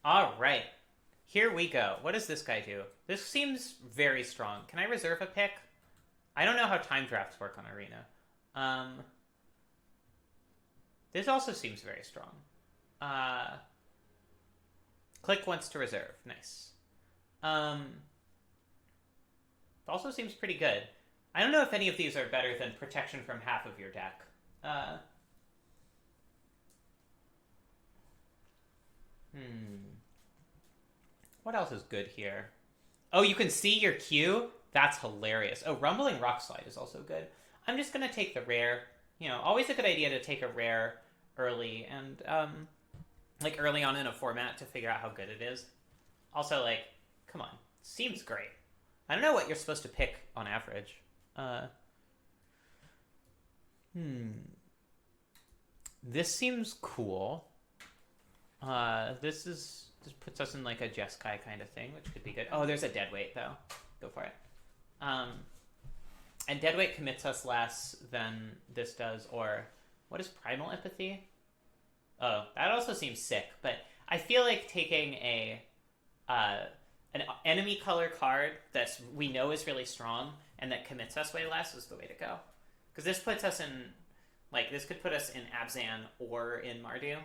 All right. Here we go. What does this guy do? This seems very strong. Can I reserve a pick? I don't know how time drafts work on Arena. Um, this also seems very strong. Uh, click once to reserve. Nice. Um, also seems pretty good. I don't know if any of these are better than protection from half of your deck. Uh, hmm. What else is good here? Oh, you can see your queue? That's hilarious. Oh, Rumbling Rock Slide is also good. I'm just going to take the rare. Always a good idea to take a rare early and, like, early on in a format to figure out how good it is. Also, like, come on. Seems great. I don't know what you're supposed to pick on average. Uh, hmm. This seems cool. This puts us in like a Jeskai kind of thing, which could be good. Oh, there's a deadweight though. Go for it. Um, and deadweight commits us less than this does. Or what is primal empathy? Oh, that also seems sick. But I feel like taking an enemy color card that we know is really strong and that commits us way less is the way to go. Because this puts us in this could put us in Abzan or in Mardu.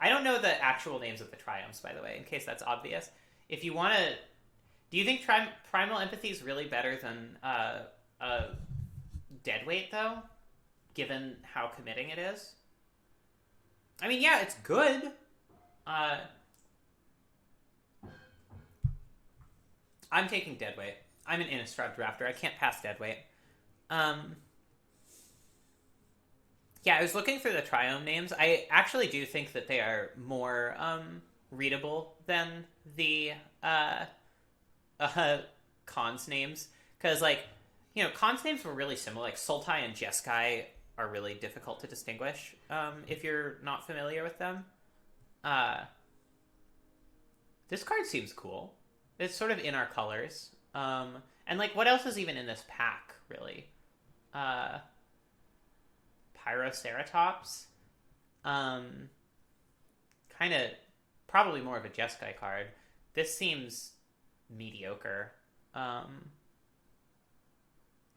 I don't know the actual names of the triomes, by the way, in case that's obvious. If you want to... Do you think Primal Empathy is really better than Deadweight, though? Given how committing it is? I mean, yeah, it's good. I'm taking Deadweight. I'm an Innistrad drafter. I can't pass Deadweight. Yeah, I was looking for the triome names. I actually do think that they are more readable than the cons names. Because, cons names were really similar. Like, Sultai and Jeskai are really difficult to distinguish if you're not familiar with them. This card seems cool. It's sort of in our colors. And, what else is even in this pack, really? Pyroceratops. Kind of, probably more of a Jeskai card. This seems mediocre. I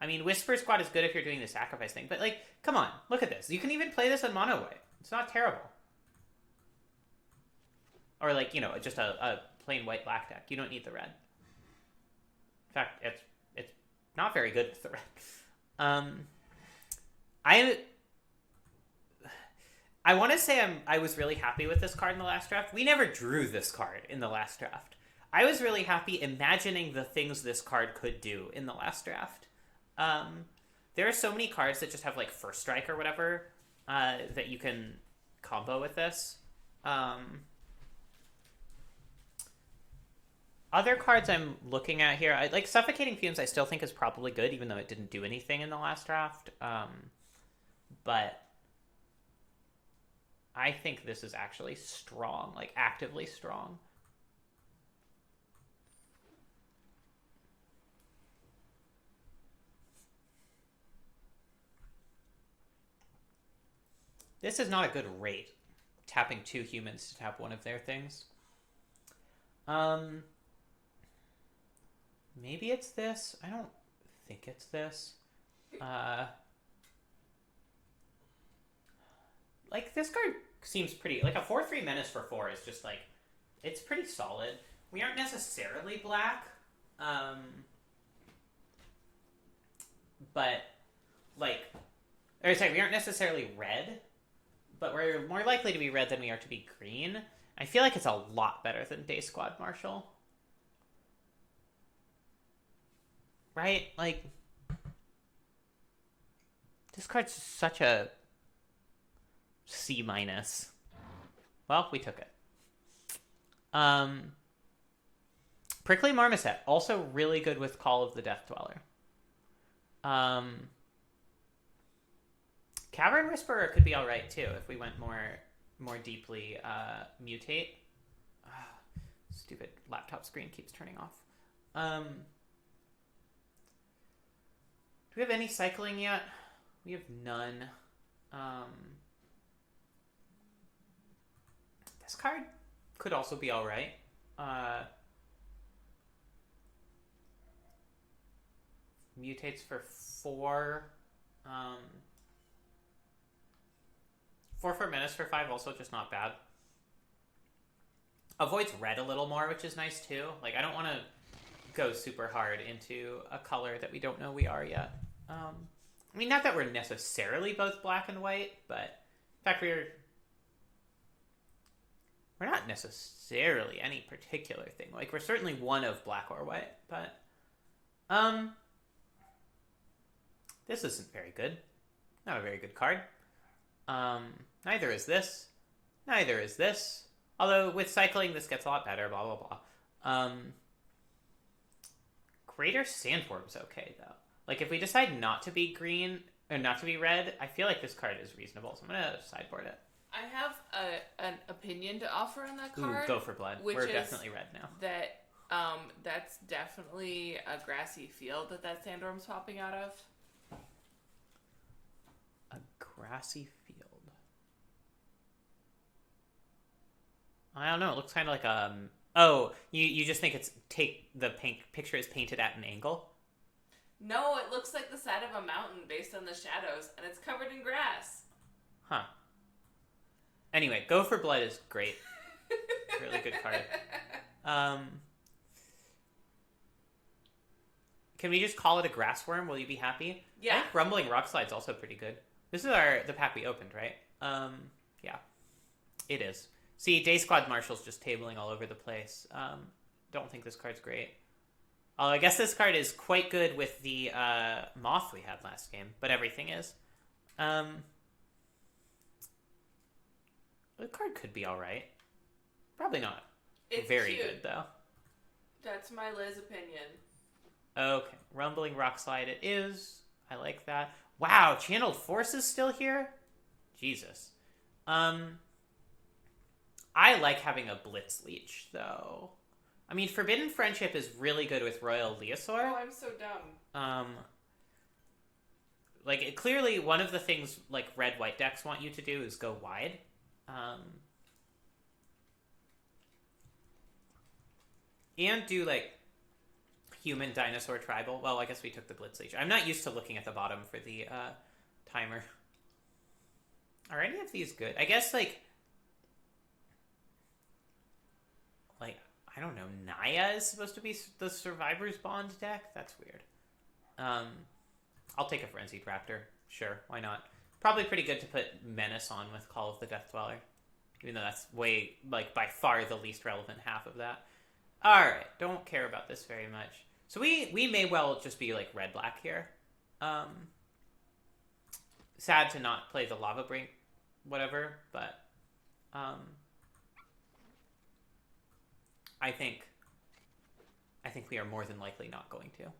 mean, Whisper Squad is good if you're doing the sacrifice thing, but, come on, look at this. You can even play this in mono white. It's not terrible. Or, just a plain white-black deck. You don't need the red. In fact, it's not very good with the red. I want to say I was really happy with this card in the last draft. We never drew this card in the last draft. I was really happy imagining the things this card could do in the last draft. There are so many cards that just have First Strike or whatever that you can combo with this. Other cards I'm looking at here, Suffocating Fumes I still think is probably good, even though it didn't do anything in the last draft. But I think this is actually strong, actively strong. This is not a good rate, tapping 2 humans to tap one of their things. Maybe it's this. I don't think it's this. This card seems pretty... a 4/3 Menace for 4 is just, it's pretty solid. We aren't necessarily black. But, or sorry, we aren't necessarily red. But we're more likely to be red than we are to be green. I feel like it's a lot better than Day Squad Marshal. Right? This card's such a C-. Well, we took it. Prickly Marmoset, also really good with Call of the Death Dweller. Cavern Whisperer could be alright too if we went more deeply mutate. Stupid laptop screen keeps turning off. Do we have any cycling yet? We have none. This card could also be alright. Mutates for 4. 4 for menace for 5, also just not bad. Avoids red a little more, which is nice too. Like, I don't want to go super hard into a color that we don't know we are yet. I mean, not that we're necessarily both black and white, but in fact, we're not necessarily any particular thing. Like, we're certainly one of black or white, but this isn't very good. Not a very good card. Neither is this. Neither is this. Although, with cycling, this gets a lot better, blah, blah, blah. Greater Sandworm's okay, though. Like, if we decide not to be green, or not to be red, I feel like this card is reasonable, so I'm going to sideboard it. I have an opinion to offer on that card. Ooh, go for blood. We're definitely red now. That's definitely a grassy field that Sandworm's popping out of. A grassy field. I don't know. It looks kind of like Oh, you just think it's the picture is painted at an angle? No, it looks like the side of a mountain based on the shadows, and it's covered in grass. Huh. Anyway, Go for Blood is great. Really good card. Can we just call it a grass worm? Will you be happy? Yeah. I think Rumbling Rockslide's also pretty good. This is the pack we opened, right? Yeah. It is. See, Day Squad Marshal's just tabling all over the place. Don't think this card's great. I guess this card is quite good with the Moth we had last game, but everything is. The card could be alright. Probably not. It's very cute. Good, though. That's my Liz opinion. Okay. Rumbling Rockslide it is. I like that. Wow, Channeled Force is still here? Jesus. I like having a Blitz Leech, though. I mean, Forbidden Friendship is really good with Royal Leosaur. Oh, I'm so dumb. Like, clearly one of the things, like, red-white decks want you to do is go wide. And do, like, human, dinosaur, tribal. Well, I guess we took the Blitz Leech. I'm not used to looking at the bottom for the timer. Are any of these good? I guess, like, I don't know, Naya is supposed to be the Survivor's Bond deck? That's weird. I'll take a Frenzied Raptor. Sure, why not? Probably pretty good to put Menace on with Call of the Death Dweller. Even though that's way, like, by far the least relevant half of that. Alright, don't care about this very much. So we may well just be, like, red-black here. Sad to not play the Lava Brink, whatever, but... I think we are more than likely not going to.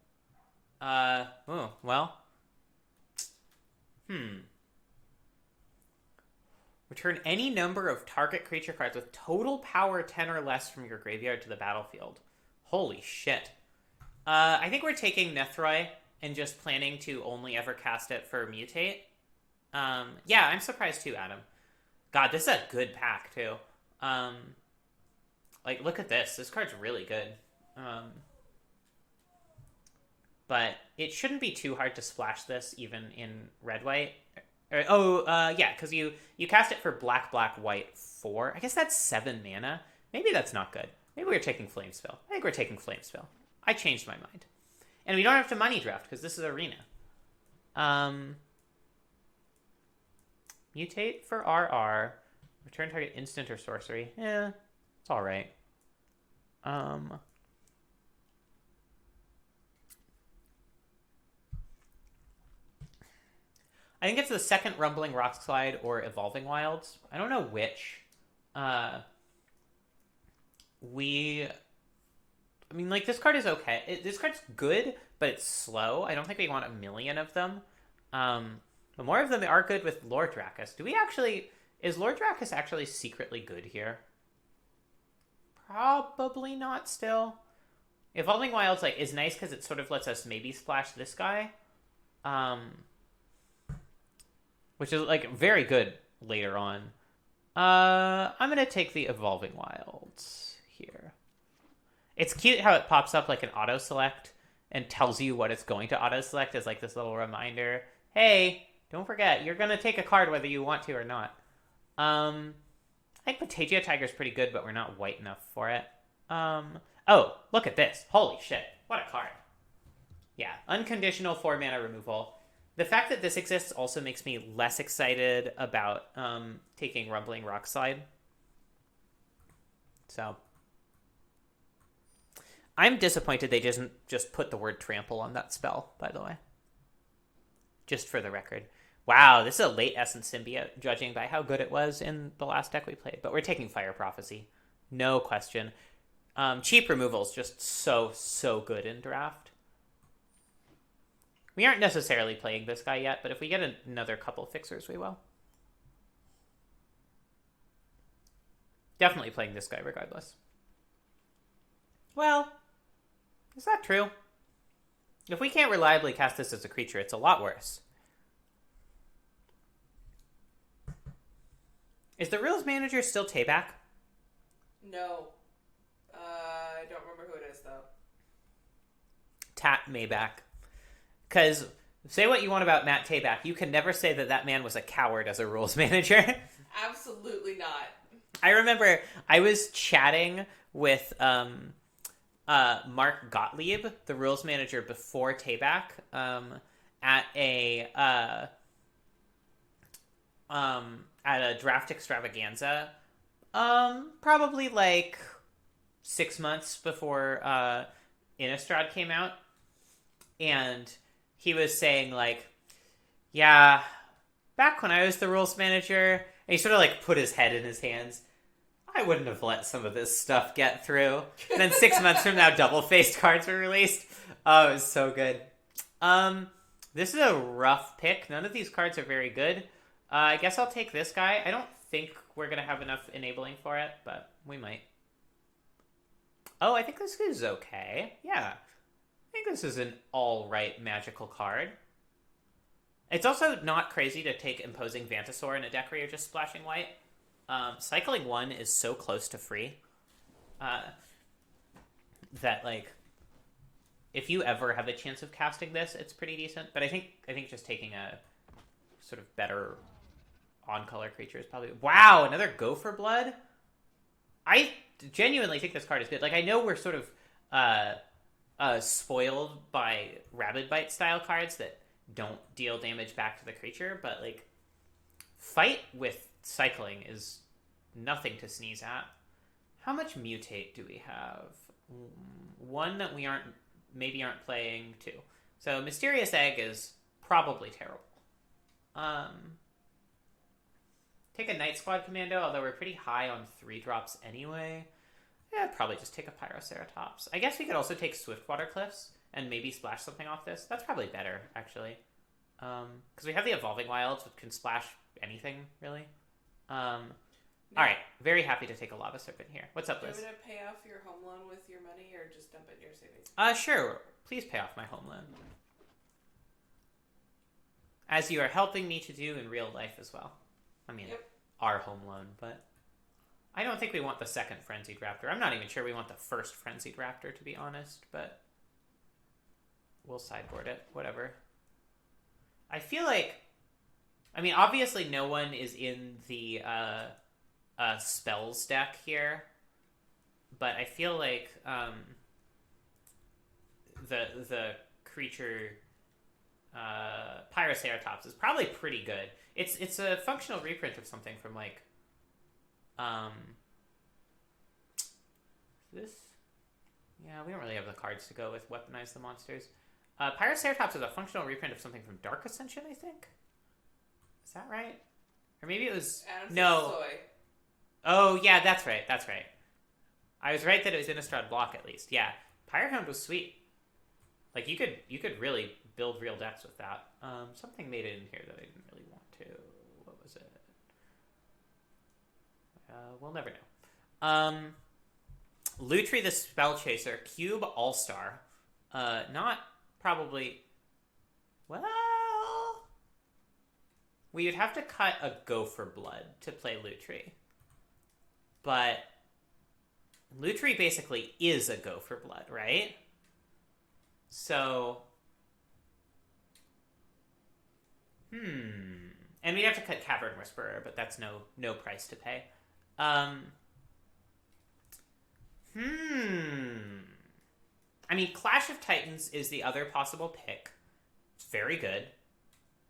Return any number of target creature cards with total power 10 or less from your graveyard to the battlefield. Holy shit. I think we're taking Nethroi and just planning to only ever cast it for Mutate. Yeah, I'm surprised too, Adam. God, this is a good pack, too. Like, look at this. This card's really good. But it shouldn't be too hard to splash this, even in red-white. Yeah, because you cast it for black, white, 4. I guess that's 7 mana. Maybe that's not good. Maybe we're taking Flamespill. I think we're taking Flamespill. I changed my mind. And we don't have to money draft, because this is Arena. Mutate for RR. Return target instant or sorcery. Yeah, it's alright. I think it's the second Rumbling Rockslide or Evolving Wilds. I don't know which. I mean, like, this card is okay. This card's good, but it's slow. I don't think we want a million of them. But more of them are good with Lord Dracus. Is Lord Dracus actually secretly good here? Probably not still. Evolving Wilds, like, is nice because it sort of lets us maybe splash this guy. Which is, like, very good later on. I'm going to take the Evolving Wilds here. It's cute how it pops up like an auto select and tells you what it's going to auto select as like this little reminder. Hey, don't forget, you're gonna take a card whether you want to or not. I think Potagia Tiger is pretty good, but we're not white enough for it. Oh, look at this. Holy shit. What a card. Yeah, unconditional 4-mana removal. The fact that this exists also makes me less excited about taking Rumbling Rockslide. So, I'm disappointed they didn't just put the word trample on that spell, by the way. Just for the record. Wow, this is a late Essence Symbiote, judging by how good it was in the last deck we played. But we're taking Fire Prophecy. No question. Cheap removal is just so good in draft. We aren't necessarily playing this guy yet, but if we get another couple fixers, we will. Definitely playing this guy regardless. Well, is that true? If we can't reliably cast this as a creature, it's a lot worse. Is the rules manager still Tayback? No. I don't remember who it is, though. Tat Mayback. Because, say what you want about Matt Tayback, you can never say that that man was a coward as a rules manager. Absolutely not. I remember I was chatting with Mark Gottlieb, the rules manager before Tayback, at a draft extravaganza, probably like 6 months before Innistrad came out, and he was saying like, yeah, back when I was the rules manager, and he sort of like put his head in his hands. I wouldn't have let some of this stuff get through. And then 6 months from now, double-faced cards were released. Oh, it was so good. This is a rough pick. None of these cards are very good. I guess I'll take this guy. I don't think we're going to have enough enabling for it, but we might. Oh, I think this is okay. Yeah. I think this is an all-right magical card. It's also not crazy to take Imposing Vantasaur in a deck where you're just splashing white. Cycling 1 is so close to free that, like, if you ever have a chance of casting this, it's pretty decent. But I think just taking a sort of better on-color creature is probably... Wow, another Gopher Blood? I genuinely think this card is good. Like, I know we're sort of spoiled by Rabid Bite style cards that don't deal damage back to the creature, but, like, fight with cycling is nothing to sneeze at. How much mutate do we have? One that we maybe aren't playing, two. So Mysterious Egg is probably terrible. Take a Night Squad Commando, although we're pretty high on 3-drops anyway. Yeah, I'd probably just take a Pyroceratops. I guess we could also take Swiftwater Cliffs and maybe splash something off this. That's probably better, actually. Because we have the Evolving Wilds, which can splash anything, really. Alright, very happy to take a Lava Serpent here. What's up, Liz? Do you want me to pay off your home loan with your money or just dump it in your savings? Sure. Please pay off my home loan. As you are helping me to do in real life as well. I mean, yep. Our home loan, but I don't think we want the second Frenzied Raptor. I'm not even sure we want the first Frenzied Raptor, to be honest, but we'll sideboard it. Whatever. I feel like... I mean, obviously no one is in the spells deck here, but I feel like the creature Pyroceratops is probably pretty good. It's a functional reprint of something from like this. Yeah, we don't really have the cards to go with Weaponize the Monsters. Pyroceratops is a functional reprint of something from Dark Ascension, I think. Is that right? Or maybe it was... No. Soy. Oh, yeah, that's right. That's right. I was right that it was Innistrad block, at least. Yeah. Pyrohound was sweet. Like, you could really build real decks with that. Something made it in here that I didn't really want to. What was it? We'll never know. Lutri the Spell Chaser. Cube All-Star. Not probably... Well... We would have to cut a Gopher Blood to play Lutri. But Lutri basically is a go for blood, right? So, and we'd have to cut Cavern Whisperer, but that's no price to pay. Um, I mean, Clash of Titans is the other possible pick. It's very good.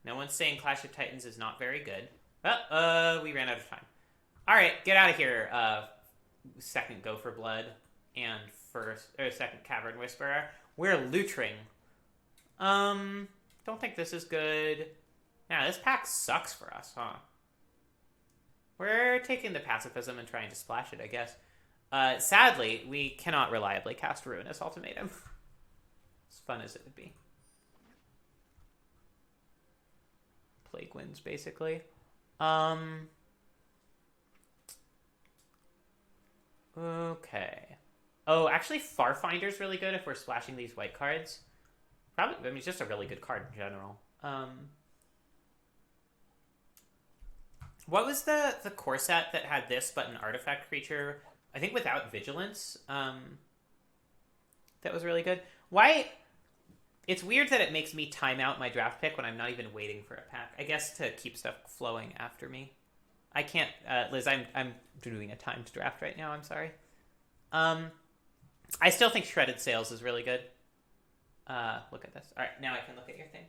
No one's saying Clash of Titans is not very good. We ran out of time. All right, get out of here. Second Go for Blood and second Cavern Whisperer. We're Lutring. Don't think this is good. Yeah, this pack sucks for us, huh? We're taking the pacifism and trying to splash it, I guess. Sadly, we cannot reliably cast Ruinous Ultimatum. As fun as it would be. Plague Winds, basically. Okay. Oh, actually, Farfinder's really good if we're splashing these white cards. Probably, I mean, it's just a really good card in general. What was the core set that had this but an artifact creature? I think without vigilance. That was really good. Why? It's weird that it makes me time out my draft pick when I'm not even waiting for a pack. I guess to keep stuff flowing after me. I can't, Liz. I'm doing a timed draft right now. I'm sorry. I still think Shredded Sails is really good. Look at this. All right, now I can look at your thing.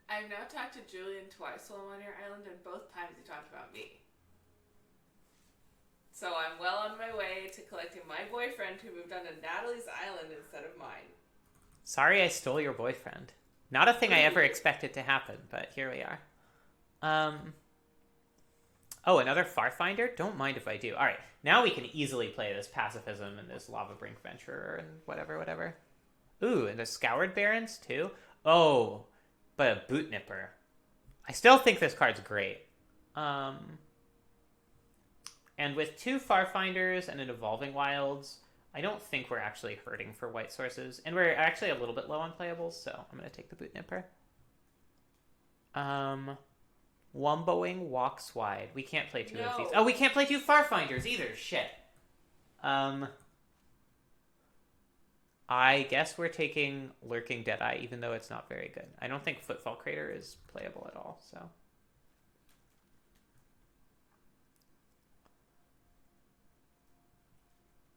I've now talked to Julian twice while I'm on your island, and both times he talked about me. So I'm well on my way to collecting my boyfriend who moved onto Natalie's island instead of mine. Sorry I stole your boyfriend. Not a thing I ever expected to happen, but here we are. Oh, another Farfinder? Don't mind if I do. All right, now we can easily play this Pacifism and this Lava Brink Venturer and whatever. Ooh, and the Scoured Barons too? Oh, but a Boot Nipper. I still think this card's great. And with two Farfinders and an Evolving Wilds, I don't think we're actually hurting for white sources. And we're actually a little bit low on playables, so I'm going to take the Boot Nipper. Wumboing Walks Wide. We can't play two of these. Oh, we can't play two Farfinders either. Shit. I guess we're taking Lurking Deadeye, even though it's not very good. I don't think Footfall Crater is playable at all, so...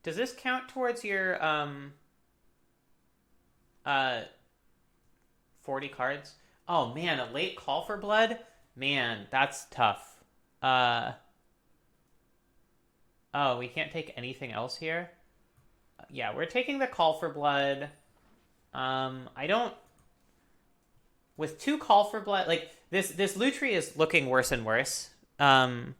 Does this count towards your 40 cards? Oh man, a late call for blood? Man, that's tough. Oh, we can't take anything else here? Yeah, we're taking the call for blood. I don't... With two call for blood... Like, this Lutri is looking worse and worse. Like...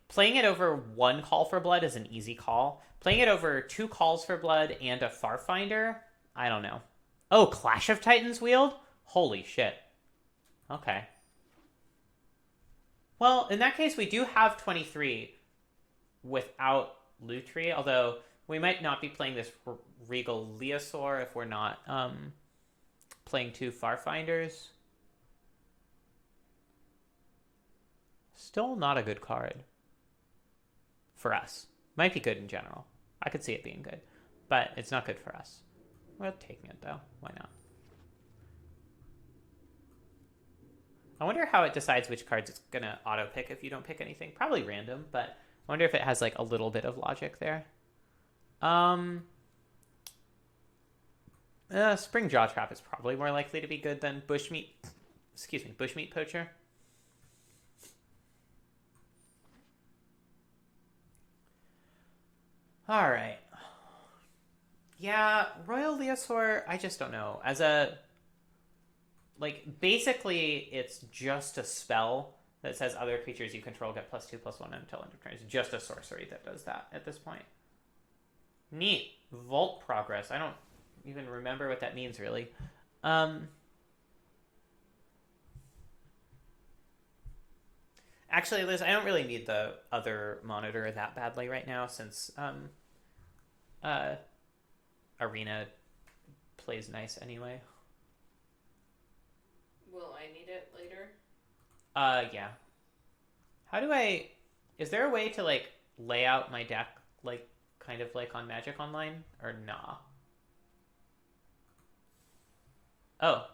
Playing it over one call for blood is an easy call. Playing it over two calls for blood and a Farfinder? I don't know. Oh, Clash of Titans wield? Holy shit. Okay. Well, in that case, we do have 23 without Lutri, although we might not be playing this Regal Leosaur if we're not playing two Farfinders. Still not a good card. For us. Might be good in general. I could see it being good. But it's not good for us. We're taking it, though. Why not? I wonder how it decides which cards it's going to auto-pick if you don't pick anything. Probably random, but I wonder if it has, like, a little bit of logic there. Spring Jaw Trap is probably more likely to be good than Bushmeat... Excuse me, Bushmeat Poacher. All right. Yeah, Royal Leosaur, I just don't know. As a... Like, basically, it's just a spell that says other creatures you control get +2/+1 until end of turn. It's just a sorcery that does that at this point. Neat. Vault Progress. I don't even remember what that means, really. Actually, Liz, I don't really need the other monitor that badly right now, since... Arena plays nice anyway. Will I need it later? Yeah. How do I... Is there a way to, like, lay out my deck like kind of like on Magic Online or nah? Oh,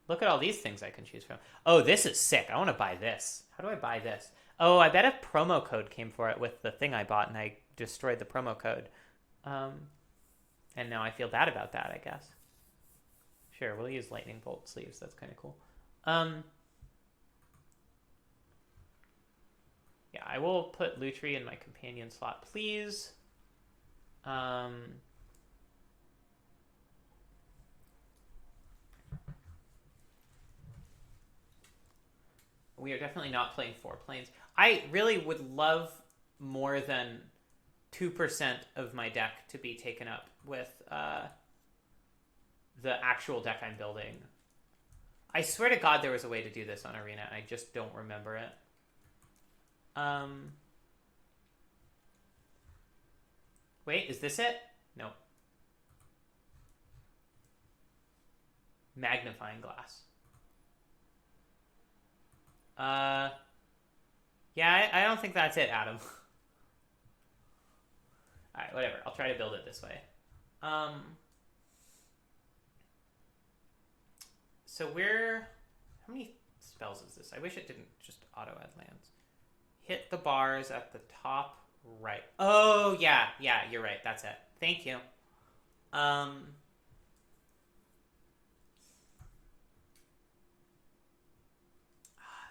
look at all these things I can choose from. Oh, this is sick. I want to buy this. How do I buy this? Oh, I bet a promo code came for it with the thing I bought and I destroyed the promo code. Um, and now I feel bad about that, I guess. Sure, we'll use lightning bolt sleeves. That's kind of cool. Yeah, I will put Lutri in my companion slot, please. We are definitely not playing 4 planes. I really would love more than 2% of my deck to be taken up with the actual deck I'm building. I swear to God there was a way to do this on Arena, and I just don't remember it. Wait, is this it? No. Magnifying glass. Yeah, I don't think that's it, Adam. Alright, whatever. I'll try to build it this way. So we're... How many spells is this? I wish it didn't just auto-add lands. Hit the bars at the top right. Oh, yeah, you're right. That's it. Thank you.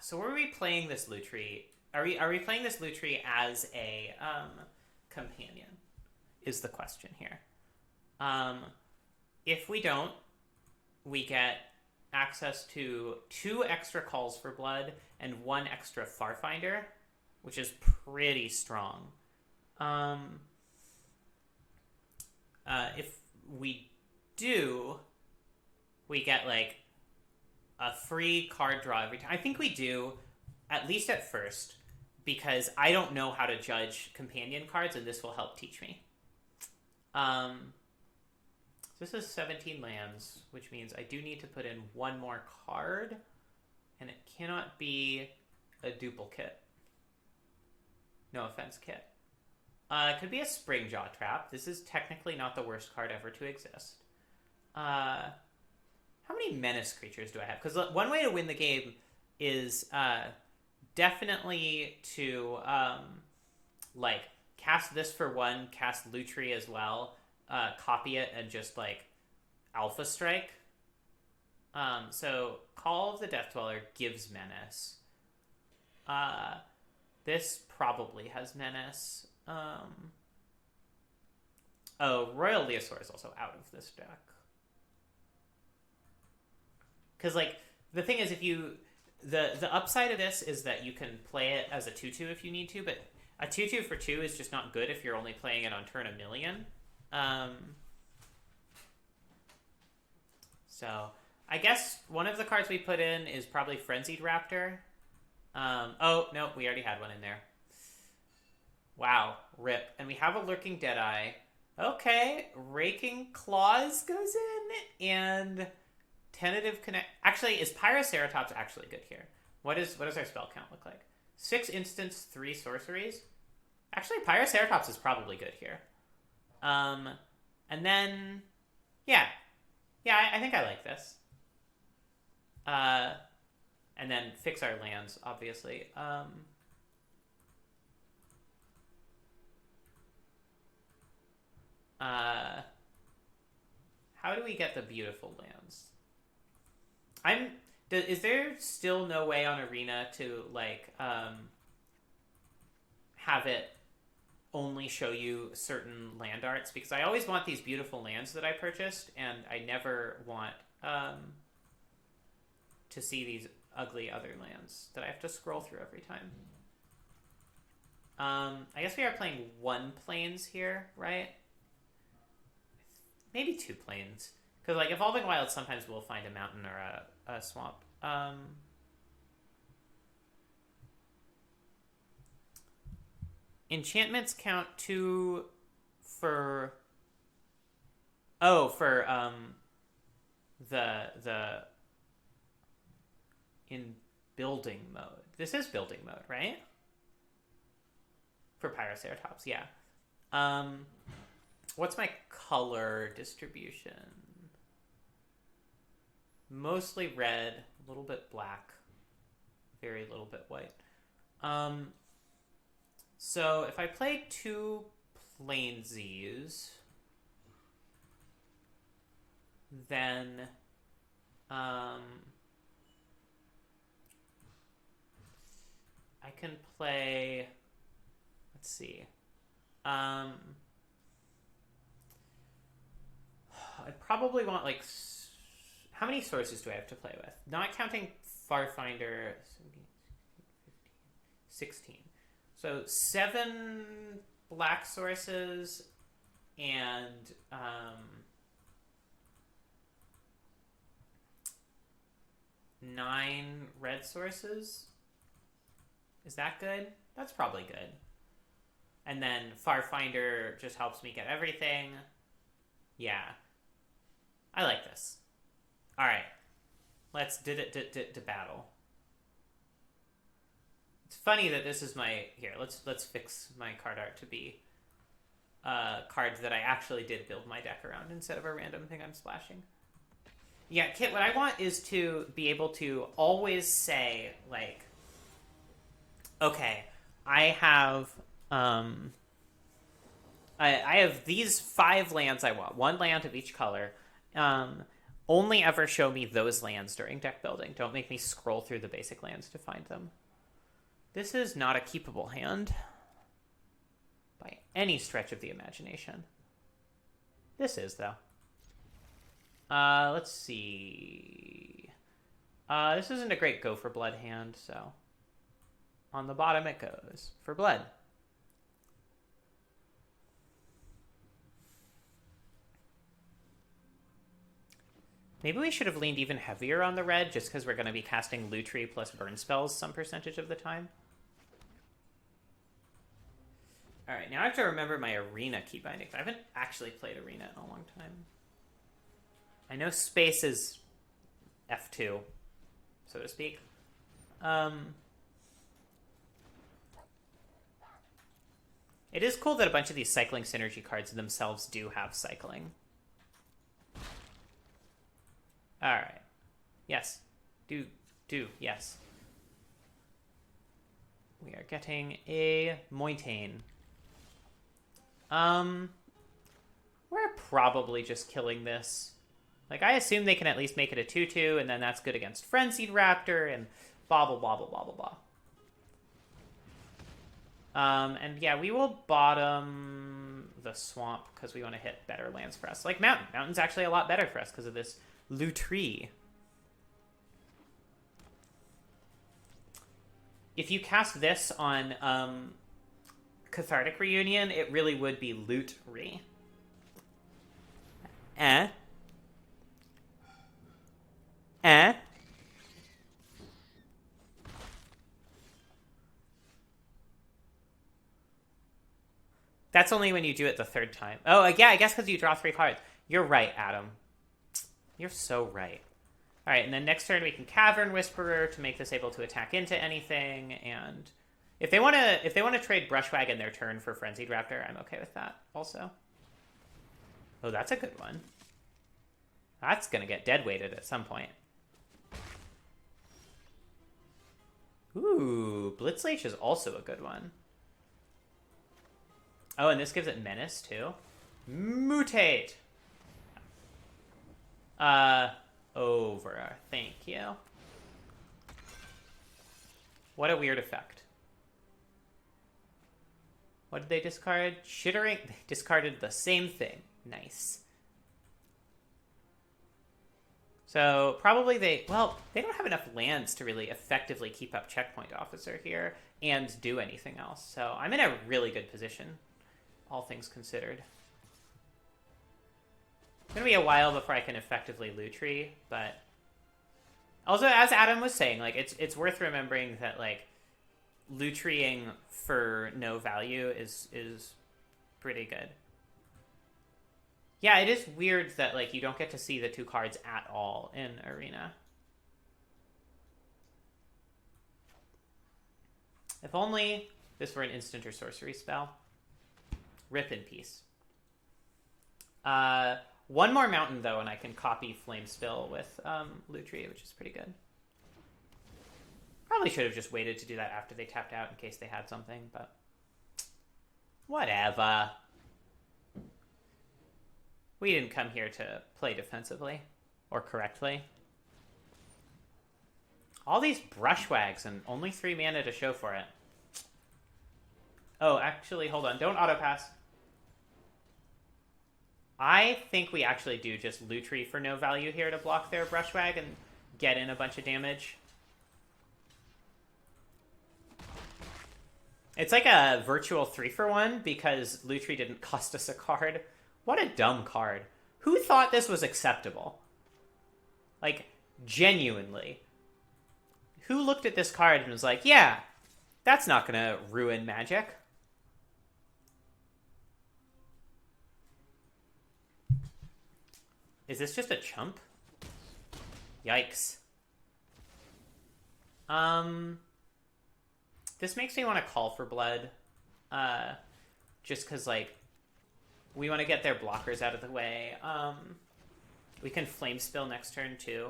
So were we playing this Lutri? Are we playing this Lutri as a companion? Is the question here. If we don't, we get access to 2 extra calls for blood and 1 extra Farfinder, which is pretty strong. If we do, we get like a free card draw every time. I think we do, at least at first, because I don't know how to judge companion cards, and this will help teach me. This is 17 lands, which means I do need to put in 1 more card, and it cannot be a duplicate. No offense, Kit. It could be a Springjaw Trap. This is technically not the worst card ever to exist. How many menace creatures do I have? Because one way to win the game is definitely to like cast this for 1, cast Lutri as well, copy it, and just like Alpha Strike. So Call of the Death Dweller gives menace. This probably has menace. Oh, Royal Leosaur is also out of this deck. Because, like, the thing is, if you... The upside of this is that you can play it as a 2-2 if you need to, but a 2-2 for 2 is just not good if you're only playing it on turn 1,000,000. So, I guess one of the cards we put in is probably Frenzied Raptor. Oh, no, we already had one in there. Wow, rip. And we have a Lurking Deadeye. Okay, Raking Claws goes in, and Tentative Connect... Actually, is Pyroceratops actually good here? What does our spell count look like? 6 instants, 3 sorceries? Actually, Pyroceratops is probably good here. And then... Yeah, I think I like this. And then fix our lands, obviously. How do we get the beautiful lands? Is there still no way on Arena to, like, have it only show you certain land arts? Because I always want these beautiful lands that I purchased, and I never want to see these ugly other lands that I have to scroll through every time. I guess we are playing 1 planes here, right? Maybe 2 planes. Because, like, Evolving Wilds, sometimes we'll find a mountain or a swamp. Enchantments count 2 for... Oh, for, the... In building mode. This is building mode, right? For Pyroceratops, yeah. What's my color distribution? Mostly red, a little bit black, very little bit white. So if I play 2 Plainsies, then I can play. Let's see. I probably want like. How many sources do I have to play with? Not counting Farfinder. 16. So 7 black sources and 9 red sources. Is that good? That's probably good. And then Farfinder just helps me get everything. Yeah. I like this. Alright. Let's battle. It's funny that this is my... Here, let's fix my card art to be cards that I actually did build my deck around instead of a random thing I'm splashing. Yeah, Kit, what I want is to be able to always say, like... Okay, I have... I have these 5 lands I want. 1 land of each color. Only ever show me those lands during deck building. Don't make me scroll through the basic lands to find them. This is not a keepable hand. By any stretch of the imagination. This is, though. Let's see. This isn't a great go for blood hand, so... On the bottom it goes. For blood. Maybe we should have leaned even heavier on the red, just because we're going to be casting Lutri plus burn spells some percentage of the time. Alright, now I have to remember my Arena key bindings. I haven't actually played Arena in a long time. I know space is F2, so to speak. It is cool that a bunch of these cycling synergy cards themselves do have cycling. Alright. Yes. Yes. We are getting a Moitain. We're probably just killing this. Like, I assume they can at least make it a 2-2, and then that's good against Frenzied Raptor, and blah, blah, blah, blah, blah, blah, blah. And yeah, we will bottom the swamp because we want to hit better lands for us. Like Mountain. Mountain's actually a lot better for us because of this Lutri. If you cast this on Cathartic Reunion, it really would be Loot-Re. That's only when you do it the 3rd time. Oh, yeah, I guess because you draw 3 cards. You're right, Adam. You're so right. All right, and then next turn we can Cavern Whisperer to make this able to attack into anything. And if they want to trade Brushwagon their turn for Frenzied Raptor, I'm okay with that also. Oh, that's a good one. That's gonna get dead weighted at some point. Ooh, Blitzleech is also a good one. Oh, and this gives it Menace, too. Mutate! Over. Thank you. What a weird effect. What did they discard? Shittering? They discarded the same thing. Nice. So, probably they don't have enough lands to really effectively keep up Checkpoint Officer here and do anything else. So, I'm in a really good position, all things considered. It's going to be a while before I can effectively Lutri, but... Also, as Adam was saying, like, it's worth remembering that, like, Lutrying for no value is pretty good. Yeah, it is weird that, like, you don't get to see the 2 cards at all in Arena. If only This for an instant or sorcery spell. Rip in peace. One more mountain, though, and I can copy Flame Spill with Lutri, which is pretty good. Probably should have just waited to do that after they tapped out in case they had something, but whatever. We didn't come here to play defensively or correctly. All these Brushwags and only 3 mana to show for it. Oh, actually, hold on. Don't auto-pass. I think we actually do just Lutri for no value here to block their Brushwag and get in a bunch of damage. It's like a virtual 3-for-1 because Lutri didn't cost us a card. What a dumb card. Who thought this was acceptable? Like, genuinely. Who looked at this card and was like, yeah, that's not going to ruin Magic. Is this just a chump? Yikes. This makes me want to call for blood. Just because, like, we want to get their blockers out of the way. We can Flame Spill next turn, too.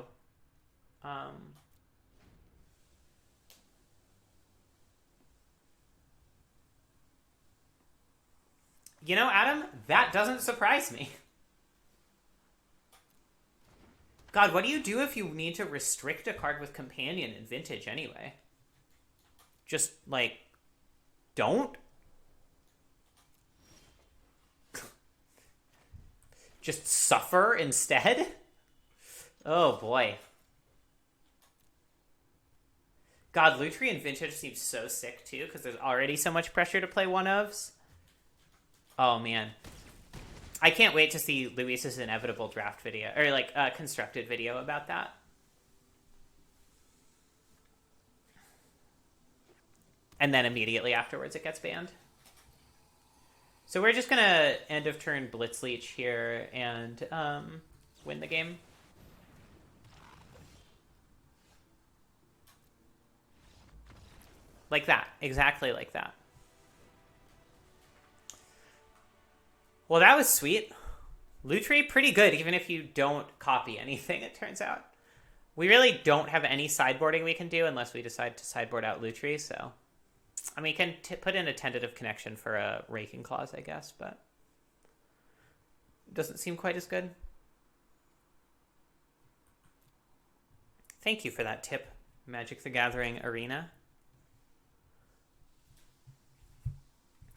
You know, Adam, that doesn't surprise me. God, what do you do if you need to restrict a card with Companion in Vintage anyway? Just, like, don't? Just suffer instead? Oh, boy. God, Lutri in Vintage seems so sick, too, because there's already so much pressure to play one-ofs. Oh, man. I can't wait to see Luis's inevitable draft video, or, like, constructed video about that. And then immediately afterwards it gets banned. So we're just going to end of turn Blitz Leech here and win the game. Like that. Exactly like that. Well, that was sweet. Lutri, pretty good, even if you don't copy anything, it turns out. We really don't have any sideboarding we can do unless we decide to sideboard out Lutri, so... I mean, we can put in a tentative connection for a Raking Clause, I guess, but... it doesn't seem quite as good. Thank you for that tip, Magic the Gathering Arena.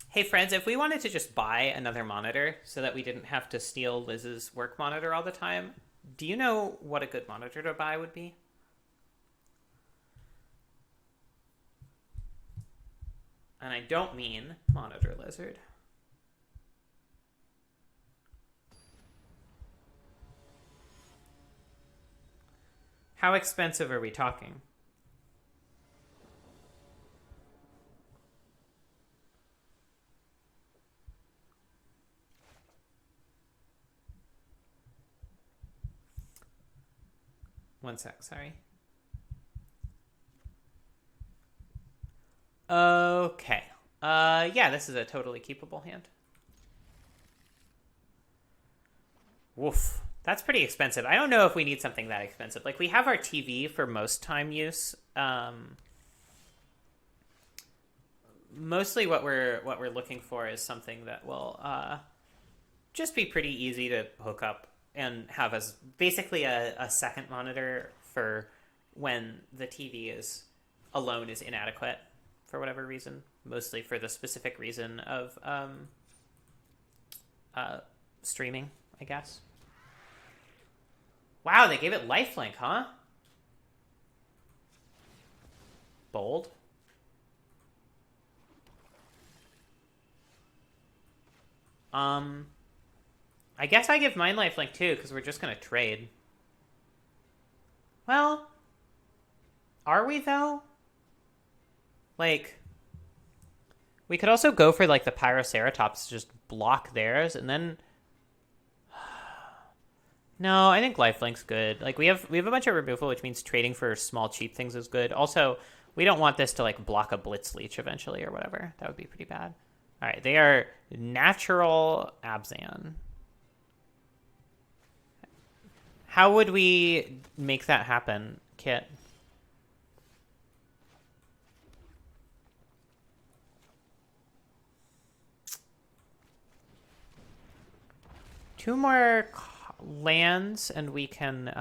Hey, friends, if we wanted to just buy another monitor so that we didn't have to steal Liz's work monitor all the time, do you know what a good monitor to buy would be? And I don't mean Monitor Lizard. How expensive are we talking? One sec, sorry. Okay. Yeah, this is a totally keepable hand. Woof. That's pretty expensive. I don't know if we need something that expensive. Like, we have our TV for most time use. Mostly what we're looking for is something that will just be pretty easy to hook up and have as basically a second monitor for when the TV alone is inadequate for whatever reason. Mostly for the specific reason of streaming, I guess. Wow, they gave it lifelink, huh? Bold. I guess I give mine lifelink too, because we're just going to trade. Well, are we though? Like, we could also go for like the Pyroceratops, just block theirs, and then... No, I think lifelink's good. Like, we have a bunch of removal, which means trading for small cheap things is good. Also, We don't want this to like block a Blitz Leech eventually or whatever. That would be pretty bad. All right, they are natural Abzan. How would we make that happen, Kit? Two more lands and we can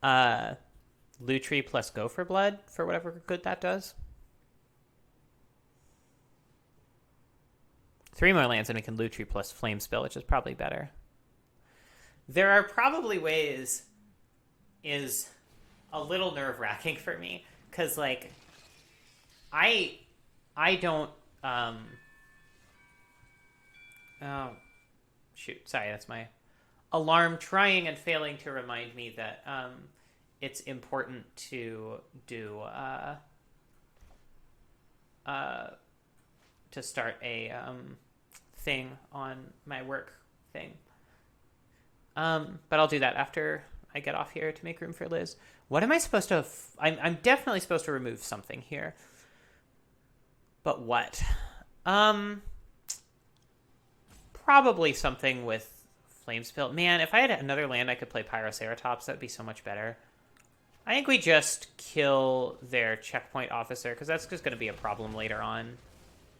Lutri plus Gopher Blood for whatever good that does. 3 more lands and we can Lutri plus Flame Spill, which is probably better. There are probably ways is a little nerve-wracking for me because like I don't oh shoot, sorry, that's my alarm trying and failing to remind me that it's important to do to start a thing on my work thing. But I'll do that after I get off here to make room for Liz. What am I supposed to... I'm definitely supposed to remove something here. But what? Probably something with Flame Spill. Man, if I had another land I could play Pyroceratops, that would be so much better. I think we just kill their checkpoint officer, because that's just going to be a problem later on.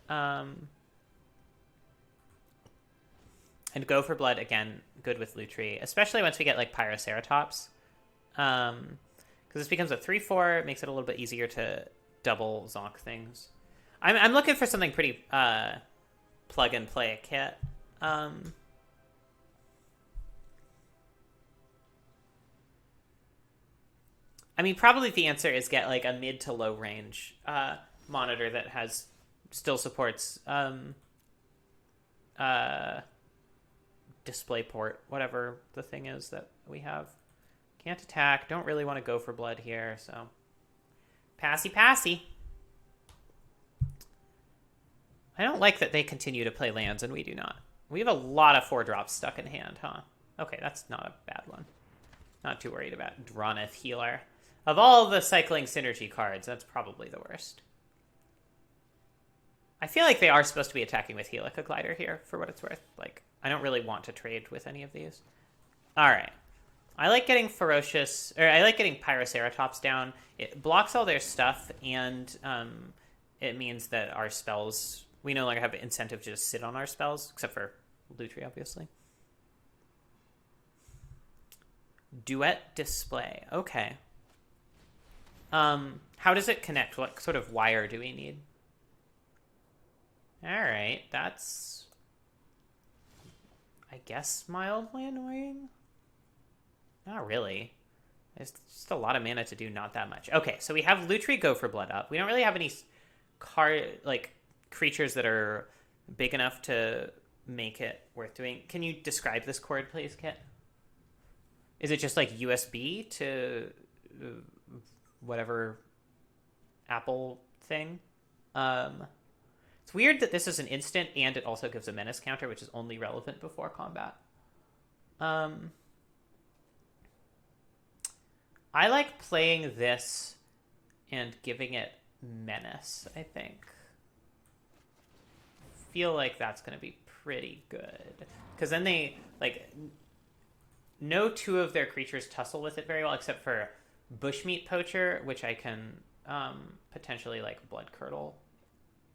And go for blood, again, good with Lutri. Especially once we get, like, Pyroceratops. Because this becomes a 3-4, it makes it a little bit easier to double zonk things. I'm looking for something pretty plug-and-play kit. I mean, probably the answer is get, like, a mid to low range monitor that still supports DisplayPort, whatever the thing is that we have. Can't attack. Don't really want to go for blood here, so passy. I don't like that they continue to play lands and we do not. We have a lot of 4-drops stuck in hand, huh? Okay, that's not a bad one. Not too worried about Droneth Healer. Of all the cycling synergy cards, that's probably the worst. I feel like they are supposed to be attacking with Helica Glider here, for what it's worth. Like, I don't really want to trade with any of these. All right. I like getting I like getting Pyroceratops down. It blocks all their stuff, and it means that our spells... We no longer have an incentive to just sit on our spells, except for Lutri, obviously. Duet Display. Okay. How does it connect? What sort of wire do we need? Alright, that's... I guess mildly annoying? Not really. There's just a lot of mana to do not that much. Okay, so we have Lutri go for blood up. We don't really have any creatures that are big enough to make it worth doing. Can you describe this cord, please, Kit? Is it just like USB to whatever Apple thing? It's weird that this is an instant and it also gives a menace counter, which is only relevant before combat. I like playing this and giving it menace, I think. Feel like that's going to be pretty good. Because then they, like, no two of their creatures tussle with it very well, except for Bushmeat Poacher, which I can potentially, like, Blood Curdle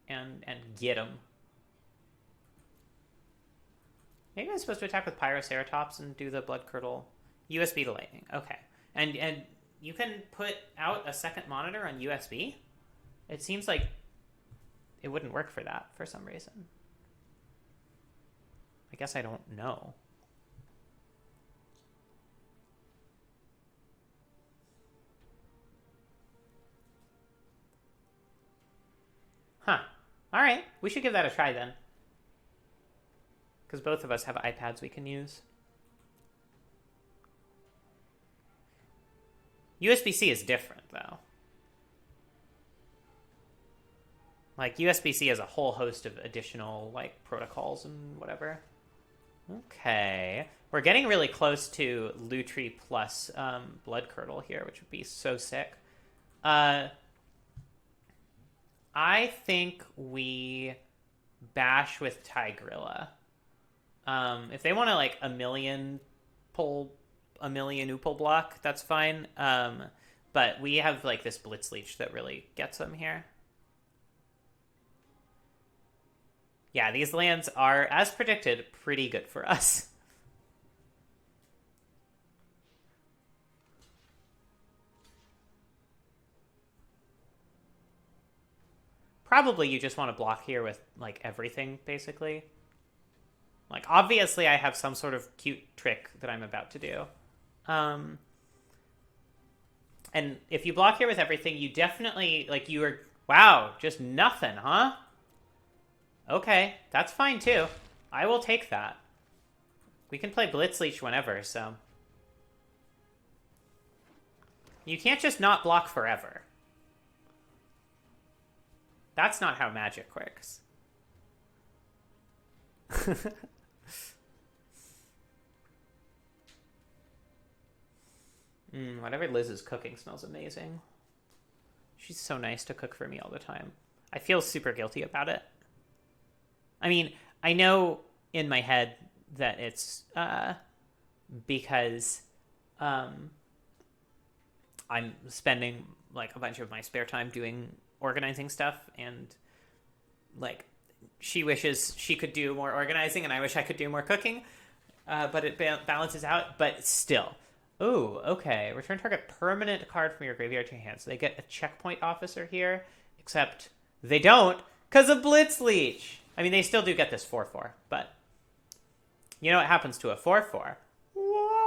and get him. Maybe I'm supposed to attack with Pyroceratops and do the Blood Curdle. USB to Lightning. Okay. And you can put out a second monitor on USB? It seems like it wouldn't work for that for some reason. I guess I don't know. Huh. All right. We should give that a try then. Because both of us have iPads we can use. USB-C is different, though. Like, USB-C has a whole host of additional, like, protocols and whatever. Okay. We're getting really close to Lutri plus Blood Curdle here, which would be so sick. I think we bash with Tigrilla. If they want to like a million Upal block, that's fine. But we have like this Blitz Leech that really gets them here. Yeah, these lands are, as predicted, pretty good for us. Probably you just want to block here with like everything, basically. Like, obviously I have some sort of cute trick that I'm about to do. And if you block here with everything, you definitely, like, you are... Wow, just nothing, huh? Okay, that's fine, too. I will take that. We can play Blitz Leech whenever, so... You can't just not block forever. That's not how Magic works. Whatever Liz is cooking smells amazing. She's so nice to cook for me all the time. I feel super guilty about it. I mean, I know in my head that it's because I'm spending like a bunch of my spare time doing organizing stuff, and like she wishes she could do more organizing and I wish I could do more cooking, but it balances out. But still, oh, okay, return target permanent card from your graveyard to your hand. So they get a checkpoint officer here, except they don't because of Blitz Leech. I mean, they still do get this 4/4, but you know what happens to a 4/4? Whoa!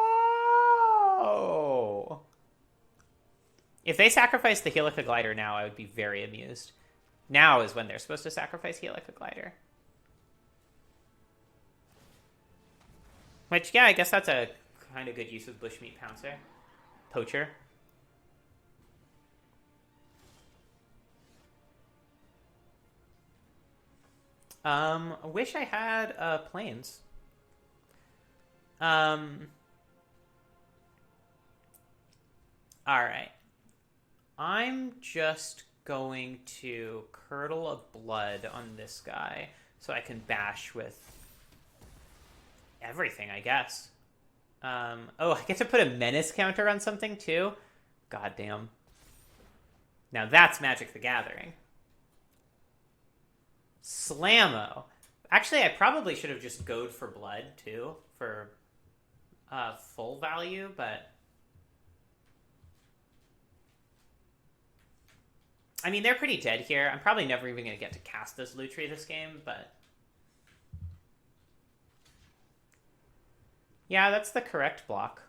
If they sacrifice the Helica Glider now, I would be very amused. Now is when they're supposed to sacrifice Helica Glider. Which, yeah, I guess that's a kind of good use of Bushmeat Pouncer. Poacher. I wish I had planes. Alright. I'm just going to Curdle of Blood on this guy so I can bash with everything, I guess. Oh, I get to put a menace counter on something too? Goddamn. Now that's Magic the Gathering. Slammo. Actually, I probably should have just goed for blood too for full value, but I mean, they're pretty dead here. I'm probably never even going to get to cast this Lutri this game, but yeah, that's the correct block.